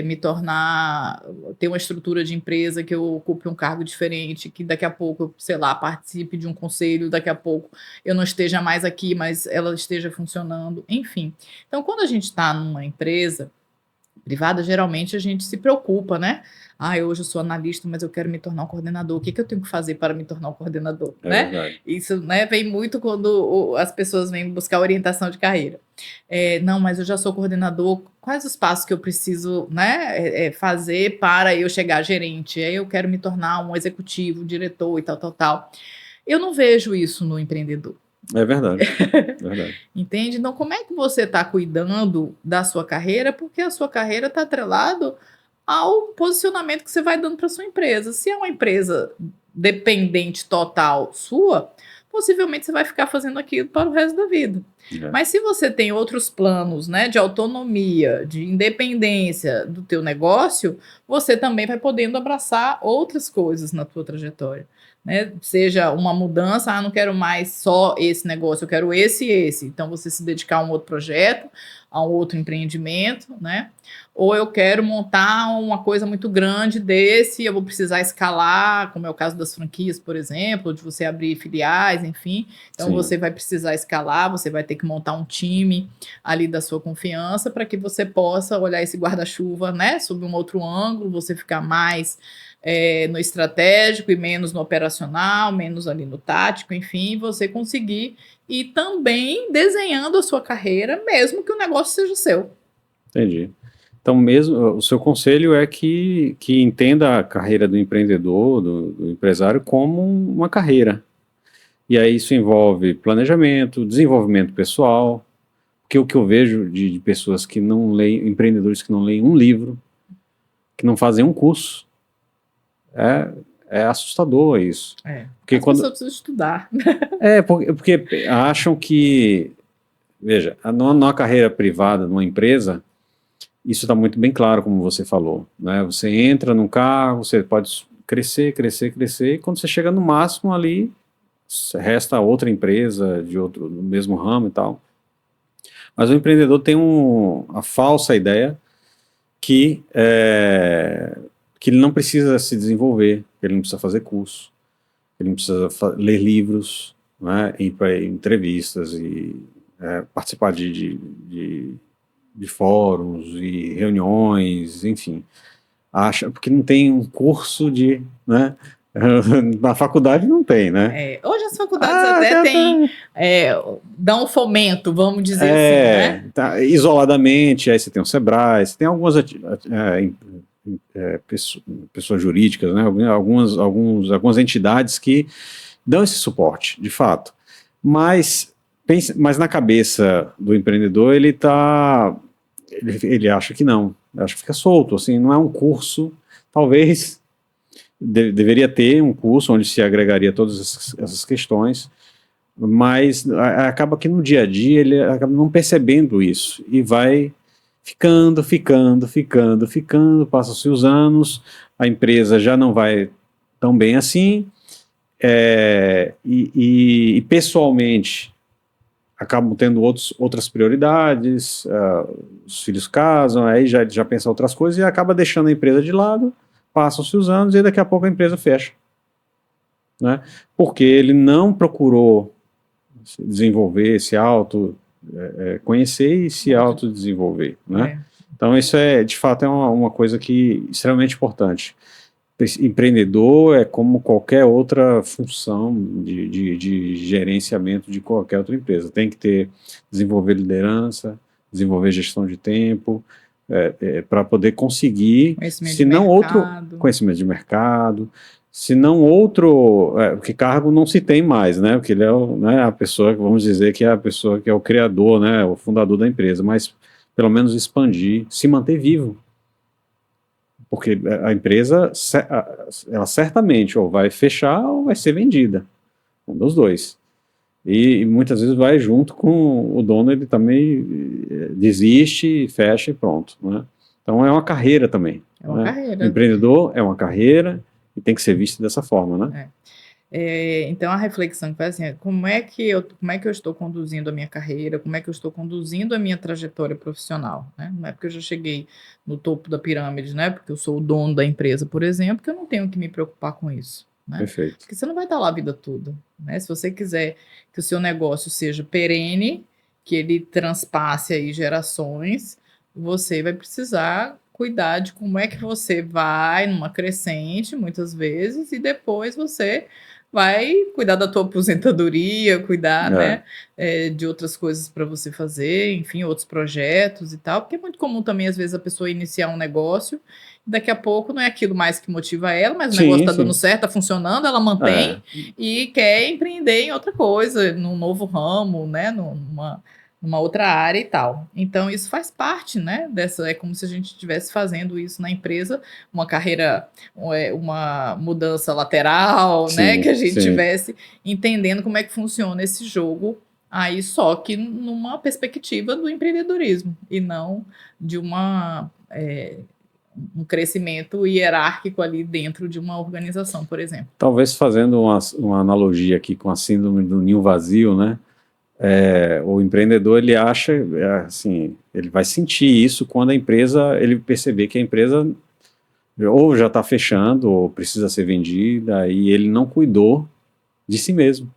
Speaker 2: me tornar, ter uma estrutura de empresa que eu ocupe um cargo diferente, que daqui a pouco, eu, sei lá, participe de um conselho, daqui a pouco eu não esteja mais aqui, mas ela esteja funcionando, enfim. Então, quando a gente está numa empresa privada, geralmente a gente se preocupa, né? Hoje eu sou analista, mas eu quero me tornar um coordenador. O que eu tenho que fazer para me tornar um coordenador? Né?
Speaker 1: Verdade.
Speaker 2: Isso, né, vem muito quando as pessoas vêm buscar orientação de carreira. Não, mas eu já sou coordenador. Quais os passos que eu preciso, né, fazer para eu chegar a gerente? Aí eu quero me tornar um executivo, um diretor e tal, tal, tal. Eu não vejo isso no empreendedor.
Speaker 1: É verdade. Verdade.
Speaker 2: Entende? Então, como é que você está cuidando da sua carreira? Porque a sua carreira está atrelado ao posicionamento que você vai dando para sua empresa. Se é uma empresa dependente total sua, possivelmente você vai ficar fazendo aquilo para o resto da vida. Mas se você tem outros planos, né, de autonomia, de independência do teu negócio, você também vai podendo abraçar outras coisas na tua trajetória. Né? Seja uma mudança, não quero mais só esse negócio, eu quero esse e esse. Então, você se dedicar a um outro projeto, a um outro empreendimento, né? Ou eu quero montar uma coisa muito grande desse, eu vou precisar escalar, como é o caso das franquias, por exemplo, de você abrir filiais, enfim. Então,
Speaker 1: Sim.
Speaker 2: você vai precisar escalar, você vai ter que montar um time ali da sua confiança para que você possa olhar esse guarda-chuva, né, sob um outro ângulo, você ficar mais no estratégico e menos no operacional, menos ali no tático, enfim, você conseguir ir também desenhando a sua carreira, mesmo que o negócio seja seu.
Speaker 1: Entendi. Então, mesmo o seu conselho é que entenda a carreira do empreendedor, do empresário, como uma carreira. E aí isso envolve planejamento, desenvolvimento pessoal, porque o que eu vejo de pessoas que não leem, empreendedores que não leem um livro, que não fazem um curso, é assustador isso.
Speaker 2: Porque as pessoas precisam estudar.
Speaker 1: Porque acham que, veja, numa carreira privada, numa empresa, isso está muito bem claro, como você falou, né? Você entra num carro, você pode crescer, crescer, crescer, e quando você chega no máximo ali, resta outra empresa do mesmo ramo e tal. Mas o empreendedor tem a falsa ideia que ele não precisa se desenvolver, que ele não precisa fazer curso, que ele não precisa ler livros, né, ir para entrevistas e participar de fóruns e reuniões, enfim. Porque não tem um curso né? Na faculdade não tem, né?
Speaker 2: Hoje as faculdades até têm, dão um fomento, vamos dizer assim, né?
Speaker 1: Tá, isoladamente, aí você tem o Sebrae, você tem algumas pessoas jurídicas, né? Algumas entidades que dão esse suporte, de fato. Mas na cabeça do empreendedor, ele acha que não, acha que fica solto, assim, não é um curso, talvez deveria ter um curso onde se agregaria todas essas questões, mas acaba que no dia a dia ele acaba não percebendo isso e vai ficando, passam-se os anos, a empresa já não vai tão bem assim, e pessoalmente acabam tendo outras prioridades, os filhos casam, aí já pensa outras coisas e acaba deixando a empresa de lado, passam-se os anos e daqui a pouco a empresa fecha, né? Porque ele não procurou desenvolver, conhecer e se autodesenvolver, né? Então isso de fato é uma coisa que extremamente importante. Empreendedor é como qualquer outra função de gerenciamento de qualquer outra empresa. Tem que desenvolver liderança, desenvolver gestão de tempo, para poder conseguir, se não outro conhecimento de mercado, se não outro, porque cargo não se tem mais, né? Porque ele é a pessoa, vamos dizer que é a pessoa que é o criador, né? O fundador da empresa, mas pelo menos expandir, se manter vivo. Porque a empresa, ela certamente ou vai fechar ou vai ser vendida. Um dos dois. E muitas vezes vai junto com o dono, ele também desiste, fecha e pronto, né? Então é uma carreira também.
Speaker 2: É uma carreira.
Speaker 1: O empreendedor é uma carreira e tem que ser visto dessa forma, né?
Speaker 2: Então a reflexão que faz assim, como é que eu estou conduzindo a minha carreira, como é que eu estou conduzindo a minha trajetória profissional, né? Não é porque eu já cheguei no topo da pirâmide, né? Porque eu sou o dono da empresa, por exemplo, que eu não tenho que me preocupar com isso, né?
Speaker 1: Perfeito.
Speaker 2: Porque você não vai estar lá a vida toda, né? Se você quiser que o seu negócio seja perene, que ele transpasse aí gerações, você vai precisar cuidar de como é que você vai numa crescente, muitas vezes, e depois você vai cuidar da tua aposentadoria, cuidar, né, de outras coisas para você fazer, enfim, outros projetos e tal, porque é muito comum também, às vezes, a pessoa iniciar um negócio, e daqui a pouco não é aquilo mais que motiva ela, mas o negócio está dando certo, está funcionando, ela mantém e quer empreender em outra coisa, num novo ramo, né, numa outra área e tal. Então, isso faz parte, né, é como se a gente estivesse fazendo isso na empresa, uma carreira, uma mudança lateral, né, que a gente estivesse entendendo como é que funciona esse jogo, aí só que numa perspectiva do empreendedorismo, e não de um crescimento hierárquico ali dentro de uma organização, por exemplo.
Speaker 1: Talvez fazendo uma analogia aqui com a síndrome do ninho vazio, né? O empreendedor, ele acha, assim, ele vai sentir isso quando ele perceber que a empresa ou já está fechando, ou precisa ser vendida, e ele não cuidou de si mesmo,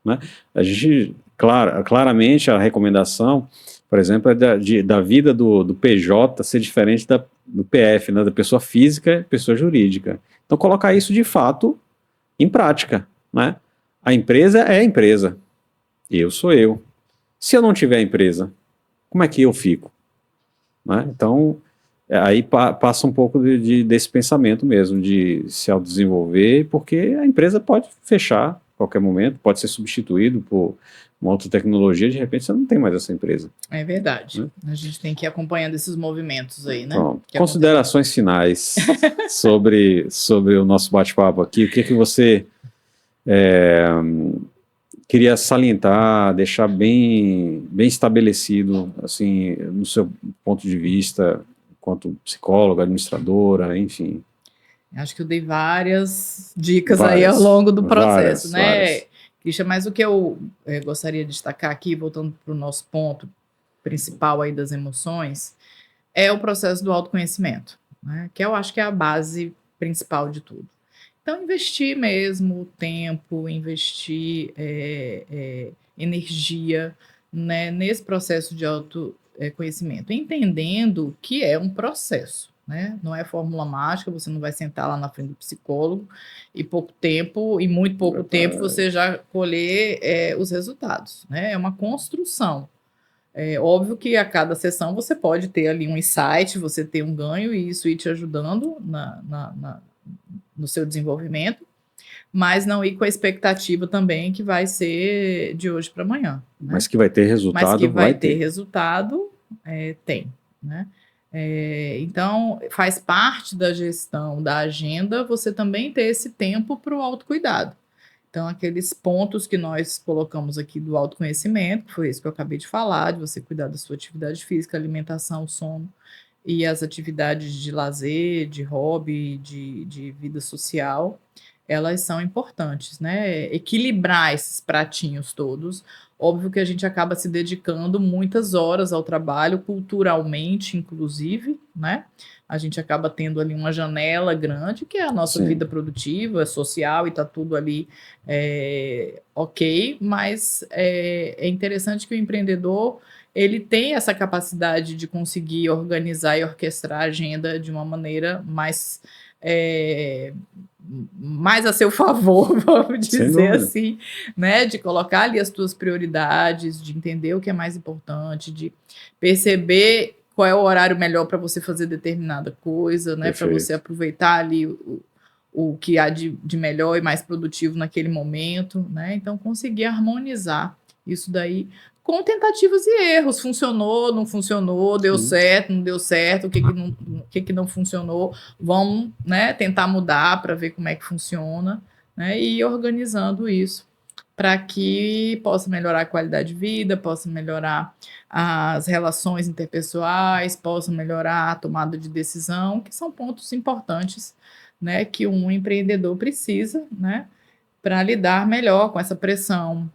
Speaker 1: né? A gente, claramente, a recomendação, por exemplo, é da vida do PJ ser diferente do PF, né? Da pessoa física e pessoa jurídica. Então, colocar isso, de fato, em prática, né? A empresa é a empresa, eu sou eu. Se eu não tiver empresa, como é que eu fico? Né? Então, aí passa um pouco desse pensamento mesmo, de se autodesenvolver, porque a empresa pode fechar a qualquer momento, pode ser substituído por uma outra tecnologia, de repente você não tem mais essa empresa.
Speaker 2: É verdade. A gente tem que ir acompanhando esses movimentos aí, né?
Speaker 1: Então, considerações finais sobre o nosso bate-papo aqui. O que você queria salientar, deixar bem estabelecido, assim, no seu ponto de vista, enquanto psicóloga, administradora, enfim?
Speaker 2: Acho que eu dei várias dicas aí ao longo do processo, né?
Speaker 1: Várias.
Speaker 2: Christian, mas o que eu gostaria de destacar aqui, voltando para o nosso ponto principal aí das emoções, é o processo do autoconhecimento, né? Que eu acho que é a base principal de tudo. Então, investir mesmo tempo, investir energia, né, nesse processo de autoconhecimento, entendendo que é um processo, né? Não é fórmula mágica, você não vai sentar lá na frente do psicólogo e muito pouco tempo, você já colher os resultados, né? É uma construção. É óbvio que a cada sessão você pode ter ali um insight, você ter um ganho e isso ir te ajudando no seu desenvolvimento, mas não ir com a expectativa também que vai ser de hoje para amanhã. Né?
Speaker 1: Mas que vai ter resultado,
Speaker 2: mas que vai ter resultado, tem. Né? Então, faz parte da gestão da agenda você também ter esse tempo para o autocuidado. Então, aqueles pontos que nós colocamos aqui do autoconhecimento, que foi isso que eu acabei de falar, de você cuidar da sua atividade física, alimentação, sono, e as atividades de lazer, de hobby, de vida social, elas são importantes, né? Equilibrar esses pratinhos todos. Óbvio que a gente acaba se dedicando muitas horas ao trabalho, culturalmente, inclusive, né? A gente acaba tendo ali uma janela grande, que é a nossa vida produtiva, social, e tá tudo ali ok, mas é interessante que o empreendedor ele tem essa capacidade de conseguir organizar e orquestrar a agenda de uma maneira mais a seu favor, vamos dizer assim, né? De colocar ali as tuas prioridades, de entender o que é mais importante, de perceber qual é o horário melhor para você fazer determinada coisa, né? Para você aproveitar ali o que há de melhor e mais produtivo naquele momento, né? Então, conseguir harmonizar isso daí com tentativas e erros. Funcionou, não funcionou, deu certo, não deu certo, o que não funcionou. Vamos, né, tentar mudar para ver como é que funciona, né, e ir organizando isso para que possa melhorar a qualidade de vida, possa melhorar as relações interpessoais, possa melhorar a tomada de decisão, que são pontos importantes, né, que um empreendedor precisa, né, para lidar melhor com essa pressão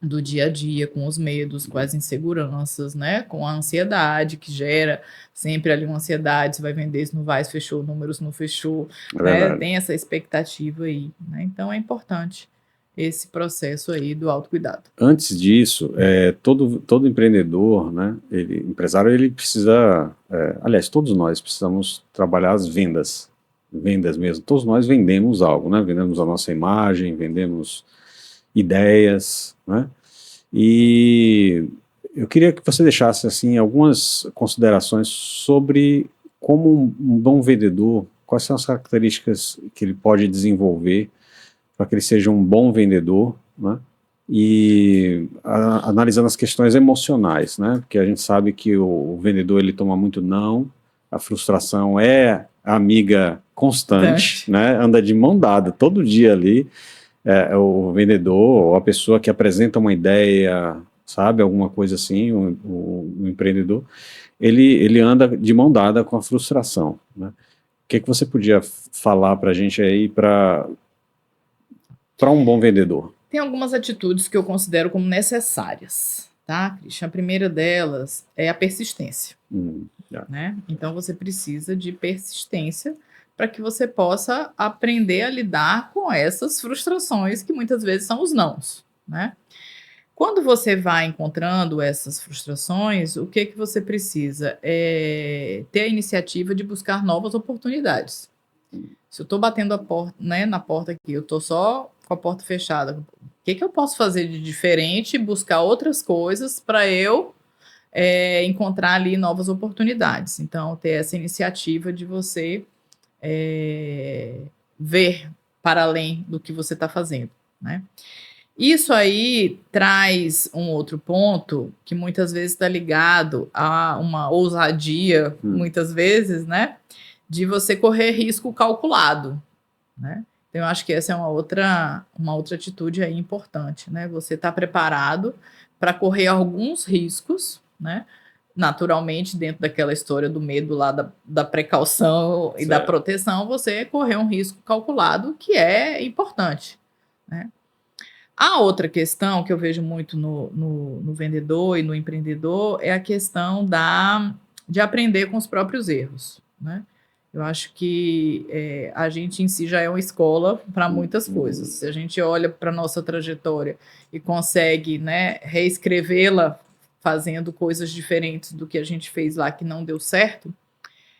Speaker 2: do dia a dia, com os medos, com as inseguranças, né? Com a ansiedade que gera sempre ali uma ansiedade, se vai vender, se não vai, se fechou o número, se não fechou, né? Tem essa expectativa aí, né? Então é importante esse processo aí do autocuidado.
Speaker 1: Antes disso, todo empreendedor, né, empresário, ele precisa, aliás, todos nós precisamos trabalhar as vendas mesmo, todos nós vendemos algo, né? Vendemos a nossa imagem, vendemos ideias, né? E eu queria que você deixasse assim algumas considerações sobre como um bom vendedor, quais são as características que ele pode desenvolver para que ele seja um bom vendedor, né? E analisando as questões emocionais, né? Porque a gente sabe que o vendedor ele toma muito não, a frustração é a amiga constante, né? Anda de mão dada todo dia ali. O vendedor, ou a pessoa que apresenta uma ideia, sabe, alguma coisa assim, o empreendedor, ele anda de mão dada com a frustração, né? O que você podia falar para a gente aí para um bom vendedor?
Speaker 2: Tem algumas atitudes que eu considero como necessárias, tá, Christian? A primeira delas é a persistência,
Speaker 1: Yeah.
Speaker 2: né? Então você precisa de persistência para que você possa aprender a lidar com essas frustrações que muitas vezes são os nãos, né? Quando você vai encontrando essas frustrações, o que que você precisa? Ter a iniciativa de buscar novas oportunidades. Se eu estou batendo a porta, né, na porta aqui, eu estou só com a porta fechada, o que que eu posso fazer de diferente? Buscar outras coisas para eu encontrar ali novas oportunidades. Então, ter essa iniciativa de você ver para além do que você está fazendo, né? Isso aí traz um outro ponto que muitas vezes está ligado a uma ousadia, muitas vezes, né? De você correr risco calculado, né? Então, eu acho que essa é uma outra atitude aí importante, né? Você está preparado para correr alguns riscos, né? Naturalmente, dentro daquela história do medo lá da precaução e da proteção, você correr um risco calculado que é importante, né? A outra questão que eu vejo muito no vendedor e no empreendedor é a questão de aprender com os próprios erros, né? Eu acho que a gente em si já é uma escola para muitas coisas. Se a gente olha para a nossa trajetória e consegue, né, reescrevê-la fazendo coisas diferentes do que a gente fez lá que não deu certo,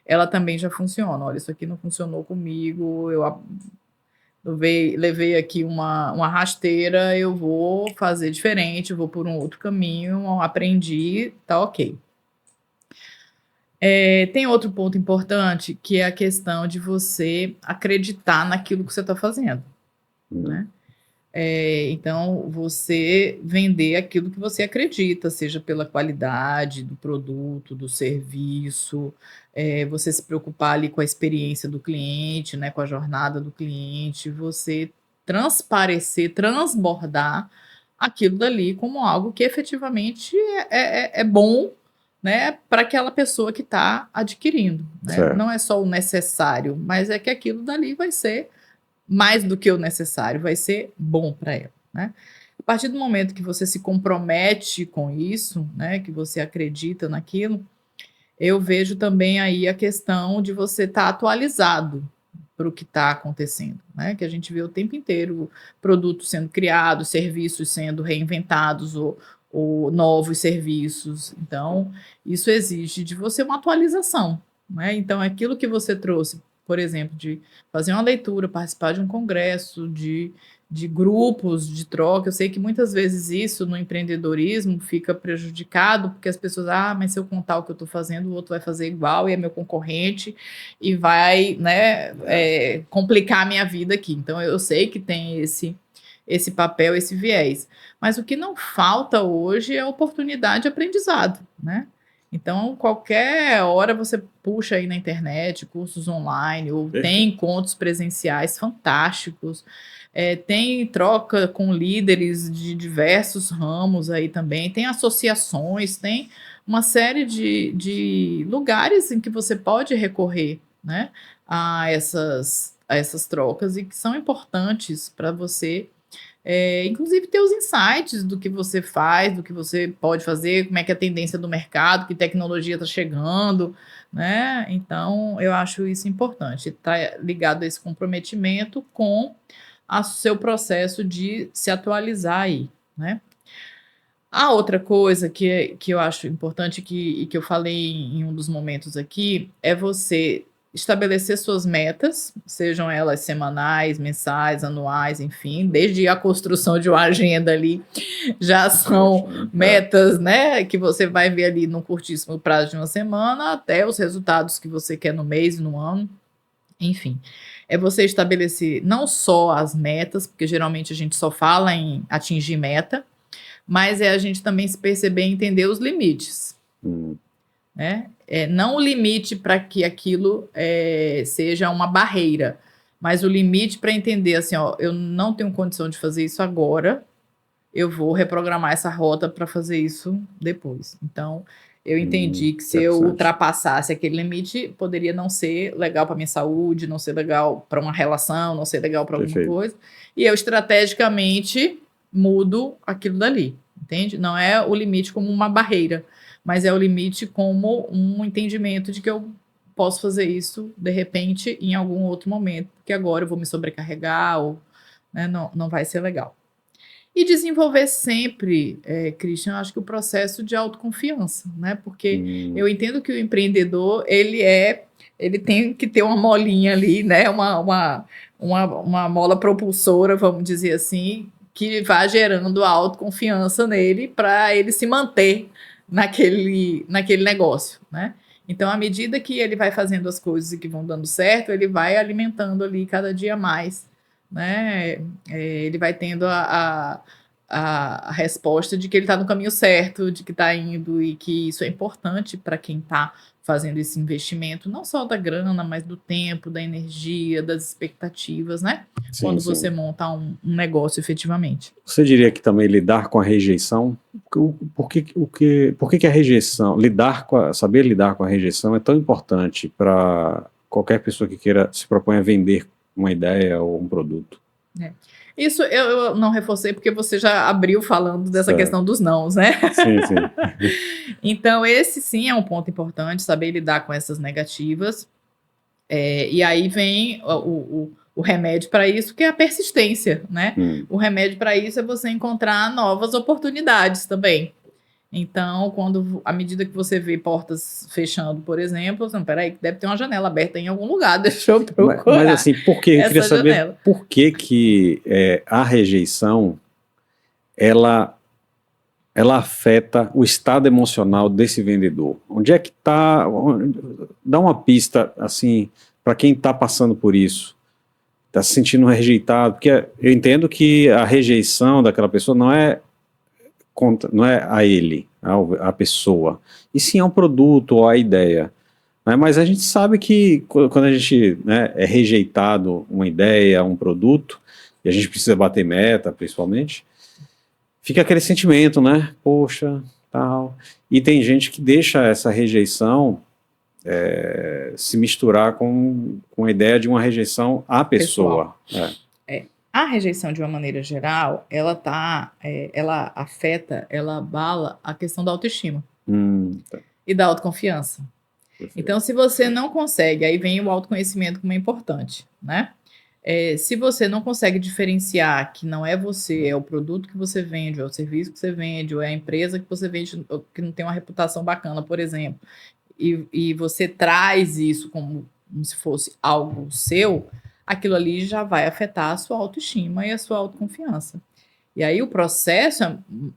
Speaker 2: ela também já funciona. Olha, isso aqui não funcionou comigo, eu levei aqui uma rasteira, eu vou fazer diferente, vou por um outro caminho, aprendi, tá ok. Tem outro ponto importante, que é a questão de você acreditar naquilo que você está fazendo, né? Então, você vender aquilo que você acredita, seja pela qualidade do produto, do serviço, você se preocupar ali com a experiência do cliente, né, com a jornada do cliente, você transparecer, transbordar aquilo dali como algo que efetivamente é bom, né, para aquela pessoa que está adquirindo, né? Não é só o necessário, mas é que aquilo dali vai ser mais do que o necessário, vai ser bom para ela, né? A partir do momento que você se compromete com isso, né, que você acredita naquilo, eu vejo também aí a questão de você estar atualizado para o que está acontecendo, né? Que a gente vê o tempo inteiro produtos sendo criados, serviços sendo reinventados ou novos serviços. Então, isso exige de você uma atualização, né? Então, aquilo que você trouxe, por exemplo, de fazer uma leitura, participar de um congresso, de grupos de troca. Eu sei que muitas vezes isso no empreendedorismo fica prejudicado, porque as pessoas, mas se eu contar o que eu estou fazendo, o outro vai fazer igual e é meu concorrente e vai, né, complicar a minha vida aqui. Então, eu sei que tem esse papel, esse viés. Mas o que não falta hoje é oportunidade de aprendizado, né? Então, qualquer hora você puxa aí na internet cursos online, ou tem encontros presenciais fantásticos, tem troca com líderes de diversos ramos aí também, tem associações, tem uma série de lugares em que você pode recorrer, né, a essas trocas e que são importantes para você inclusive ter os insights do que você faz, do que você pode fazer, como é que é a tendência do mercado, que tecnologia está chegando, né? Então, eu acho isso importante, tá ligado a esse comprometimento com o seu processo de se atualizar aí, né? A outra coisa que eu acho importante e que eu falei em um dos momentos aqui é você estabelecer suas metas, sejam elas semanais, mensais, anuais, enfim, desde a construção de uma agenda ali, já são metas, né, que você vai ver ali num curtíssimo prazo de uma semana, até os resultados que você quer no mês, no ano, enfim. É você estabelecer não só as metas, porque geralmente a gente só fala em atingir meta, mas é a gente também se perceber e entender os limites, né? Não o limite para que aquilo seja uma barreira, mas o limite para entender assim, ó, eu não tenho condição de fazer isso agora, eu vou reprogramar essa rota para fazer isso depois. Então, eu entendi que se eu ultrapassasse aquele limite, poderia não ser legal para minha saúde, não ser legal para uma relação, não ser legal para alguma coisa, e eu estrategicamente mudo aquilo dali, entende? Não é o limite como uma barreira, mas é o limite como um entendimento de que eu posso fazer isso, de repente, em algum outro momento, porque agora eu vou me sobrecarregar ou, né, não vai ser legal. E desenvolver sempre, Christian, acho que o processo de autoconfiança, né? Porque eu entendo que o empreendedor, ele tem que ter uma molinha ali, né? Uma mola propulsora, vamos dizer assim, que vá gerando a autoconfiança nele para ele se manter naquele negócio, né? Então, à medida que ele vai fazendo as coisas e que vão dando certo, ele vai alimentando ali cada dia mais, né? Ele vai tendo a resposta de que ele está no caminho certo, de que está indo e que isso é importante para quem está fazendo esse investimento, não só da grana, mas do tempo, da energia, das expectativas, né?
Speaker 1: Sim,
Speaker 2: Quando
Speaker 1: sim.
Speaker 2: você monta um negócio efetivamente.
Speaker 1: Você diria que também lidar com a rejeição? Por que a rejeição, saber lidar com a rejeição é tão importante para qualquer pessoa que queira se propõe a vender uma ideia ou um produto?
Speaker 2: Isso eu não reforcei porque você já abriu falando dessa questão dos nãos, né?
Speaker 1: Sim, sim.
Speaker 2: Então, esse sim é um ponto importante, saber lidar com essas negativas. E aí vem o remédio para isso, que é a persistência, né? O remédio para isso é você encontrar novas oportunidades também. Então, à medida que você vê portas fechando, por exemplo, você, peraí, deve ter uma janela aberta em algum lugar, deixa eu procurar.
Speaker 1: Mas assim, por quê? Eu queria saber
Speaker 2: janela.
Speaker 1: Por que a rejeição ela afeta o estado emocional desse vendedor. Onde é que está? Dá uma pista assim para quem está passando por isso, está se sentindo rejeitado, porque eu entendo que a rejeição daquela pessoa não é a ele, a pessoa, e sim a um produto ou a ideia. Né? Mas a gente sabe que quando a gente, né, é rejeitado uma ideia, um produto, e a gente precisa bater meta, principalmente, fica aquele sentimento, né? Poxa, tal. E tem gente que deixa essa rejeição se misturar com a ideia de uma rejeição à pessoa.
Speaker 2: A rejeição, de uma maneira geral, ela afeta, ela abala a questão da autoestima
Speaker 1: Tá.
Speaker 2: e da autoconfiança. Perfeito. Então, se você não consegue, aí vem o autoconhecimento como é importante, né? Se você não consegue diferenciar que não é você, é o produto que você vende, ou é o serviço que você vende, ou é a empresa que você vende, que não tem uma reputação bacana, por exemplo, e você traz isso como se fosse algo seu, aquilo ali já vai afetar a sua autoestima e a sua autoconfiança. E aí o processo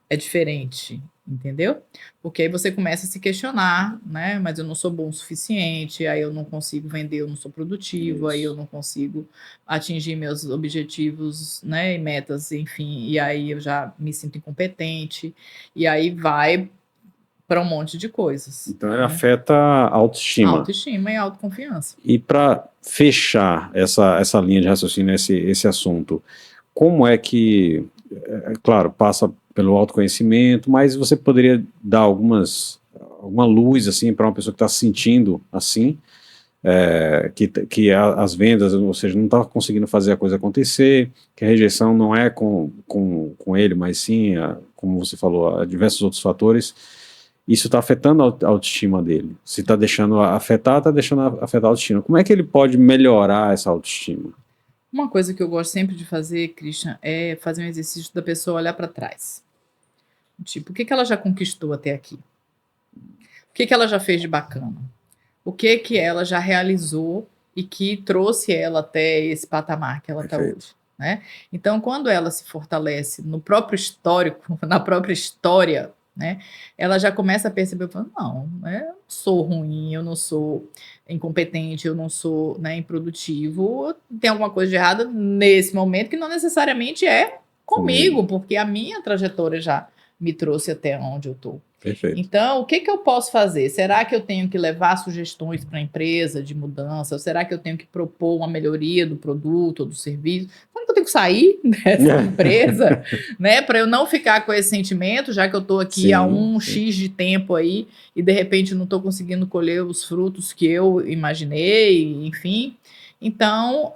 Speaker 2: é diferente, entendeu? Porque aí você começa a se questionar, né? Mas eu não sou bom o suficiente, aí eu não consigo vender, eu não sou produtivo, aí eu não consigo atingir meus objetivos, né? E metas, enfim, e aí eu já me sinto incompetente, e aí vai para um monte de coisas.
Speaker 1: Então ele afeta a autoestima.
Speaker 2: Autoestima e autoconfiança.
Speaker 1: E para fechar essa linha de raciocínio, esse assunto, como é que, claro, passa pelo autoconhecimento, mas você poderia dar alguma luz assim para uma pessoa que está se sentindo assim, que as vendas, ou seja, não está conseguindo fazer a coisa acontecer, que a rejeição não é com ele, mas sim, como você falou, diversos outros fatores. Isso está afetando a autoestima dele. Se está deixando afetar, está deixando afetar a autoestima. Como é que ele pode melhorar essa autoestima?
Speaker 2: Uma coisa que eu gosto sempre de fazer, Christian, é fazer um exercício da pessoa olhar para trás. Tipo, o que ela já conquistou até aqui? O que ela já fez de bacana? O que ela já realizou e que trouxe ela até esse patamar que ela está hoje? Né? Então, quando ela se fortalece no próprio histórico, na própria história, né, ela já começa a perceber, não, eu não sou ruim, eu não sou incompetente, eu não sou, né, improdutivo, tem alguma coisa de errada nesse momento que não necessariamente é comigo, porque a minha trajetória já me trouxe até onde eu estou.
Speaker 1: Perfeito.
Speaker 2: Então, o que eu posso fazer? Será que eu tenho que levar sugestões para a empresa de mudança? Ou será que eu tenho que propor uma melhoria do produto ou do serviço? Será que eu tenho que sair dessa empresa, né? Para eu não ficar com esse sentimento, já que eu estou aqui há X de tempo aí e de repente não estou conseguindo colher os frutos que eu imaginei, enfim. Então,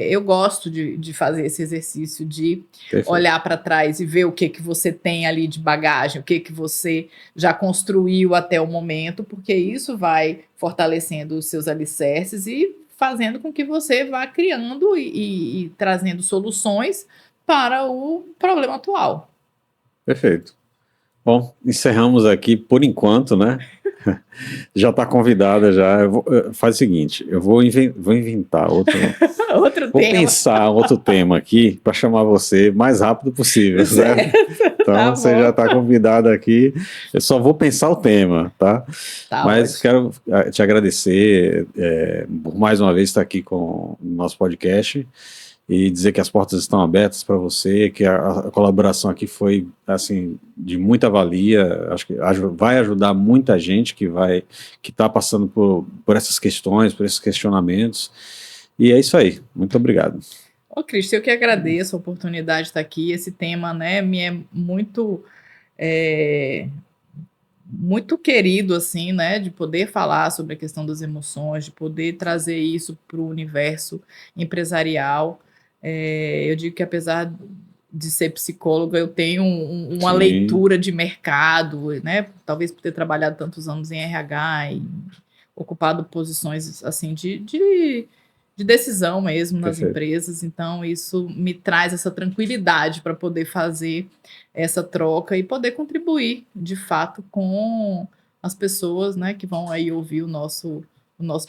Speaker 2: eu gosto de fazer esse exercício de
Speaker 1: Perfeito.
Speaker 2: olhar para trás e ver o que você tem ali de bagagem, o que você já construiu até o momento, porque isso vai fortalecendo os seus alicerces e fazendo com que você vá criando e trazendo soluções para o problema atual.
Speaker 1: Perfeito. Bom, encerramos aqui por enquanto, né? Já está convidada já. Faz o seguinte, eu vou inventar outro.
Speaker 2: Outro
Speaker 1: Vou
Speaker 2: tema.
Speaker 1: pensar outro tema aqui para chamar você mais rápido possível, certo? Então
Speaker 2: Tá
Speaker 1: você
Speaker 2: bom.
Speaker 1: já está convidada aqui. Eu só vou pensar o tema, tá?
Speaker 2: Tá
Speaker 1: Mas
Speaker 2: ótimo.
Speaker 1: quero te agradecer por mais uma vez estar aqui com o nosso podcast e dizer que as portas estão abertas para você, que a colaboração aqui foi assim de muita valia. Acho que vai ajudar muita gente que está passando por essas questões, por esses questionamentos. E é isso aí. Muito obrigado.
Speaker 2: Ô, Cristo, eu que agradeço a oportunidade de estar aqui. Esse tema, né, me é muito, muito querido, assim, né, de poder falar sobre a questão das emoções, de poder trazer isso para o universo empresarial. Eu digo que apesar de ser psicóloga, eu tenho uma
Speaker 1: Sim.
Speaker 2: leitura de mercado, né, talvez por ter trabalhado tantos anos em RH e ocupado posições assim de decisão mesmo nas
Speaker 1: Perfeito.
Speaker 2: empresas, então isso me traz essa tranquilidade para poder fazer essa troca e poder contribuir de fato com as pessoas, né, que vão aí ouvir o nosso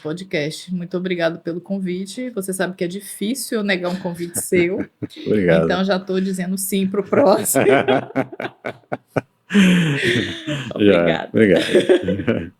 Speaker 2: podcast. Muito obrigado pelo convite. Você sabe que é difícil eu negar um convite seu.
Speaker 1: Obrigado.
Speaker 2: Então já estou dizendo sim para o próximo.
Speaker 1: Já, obrigado.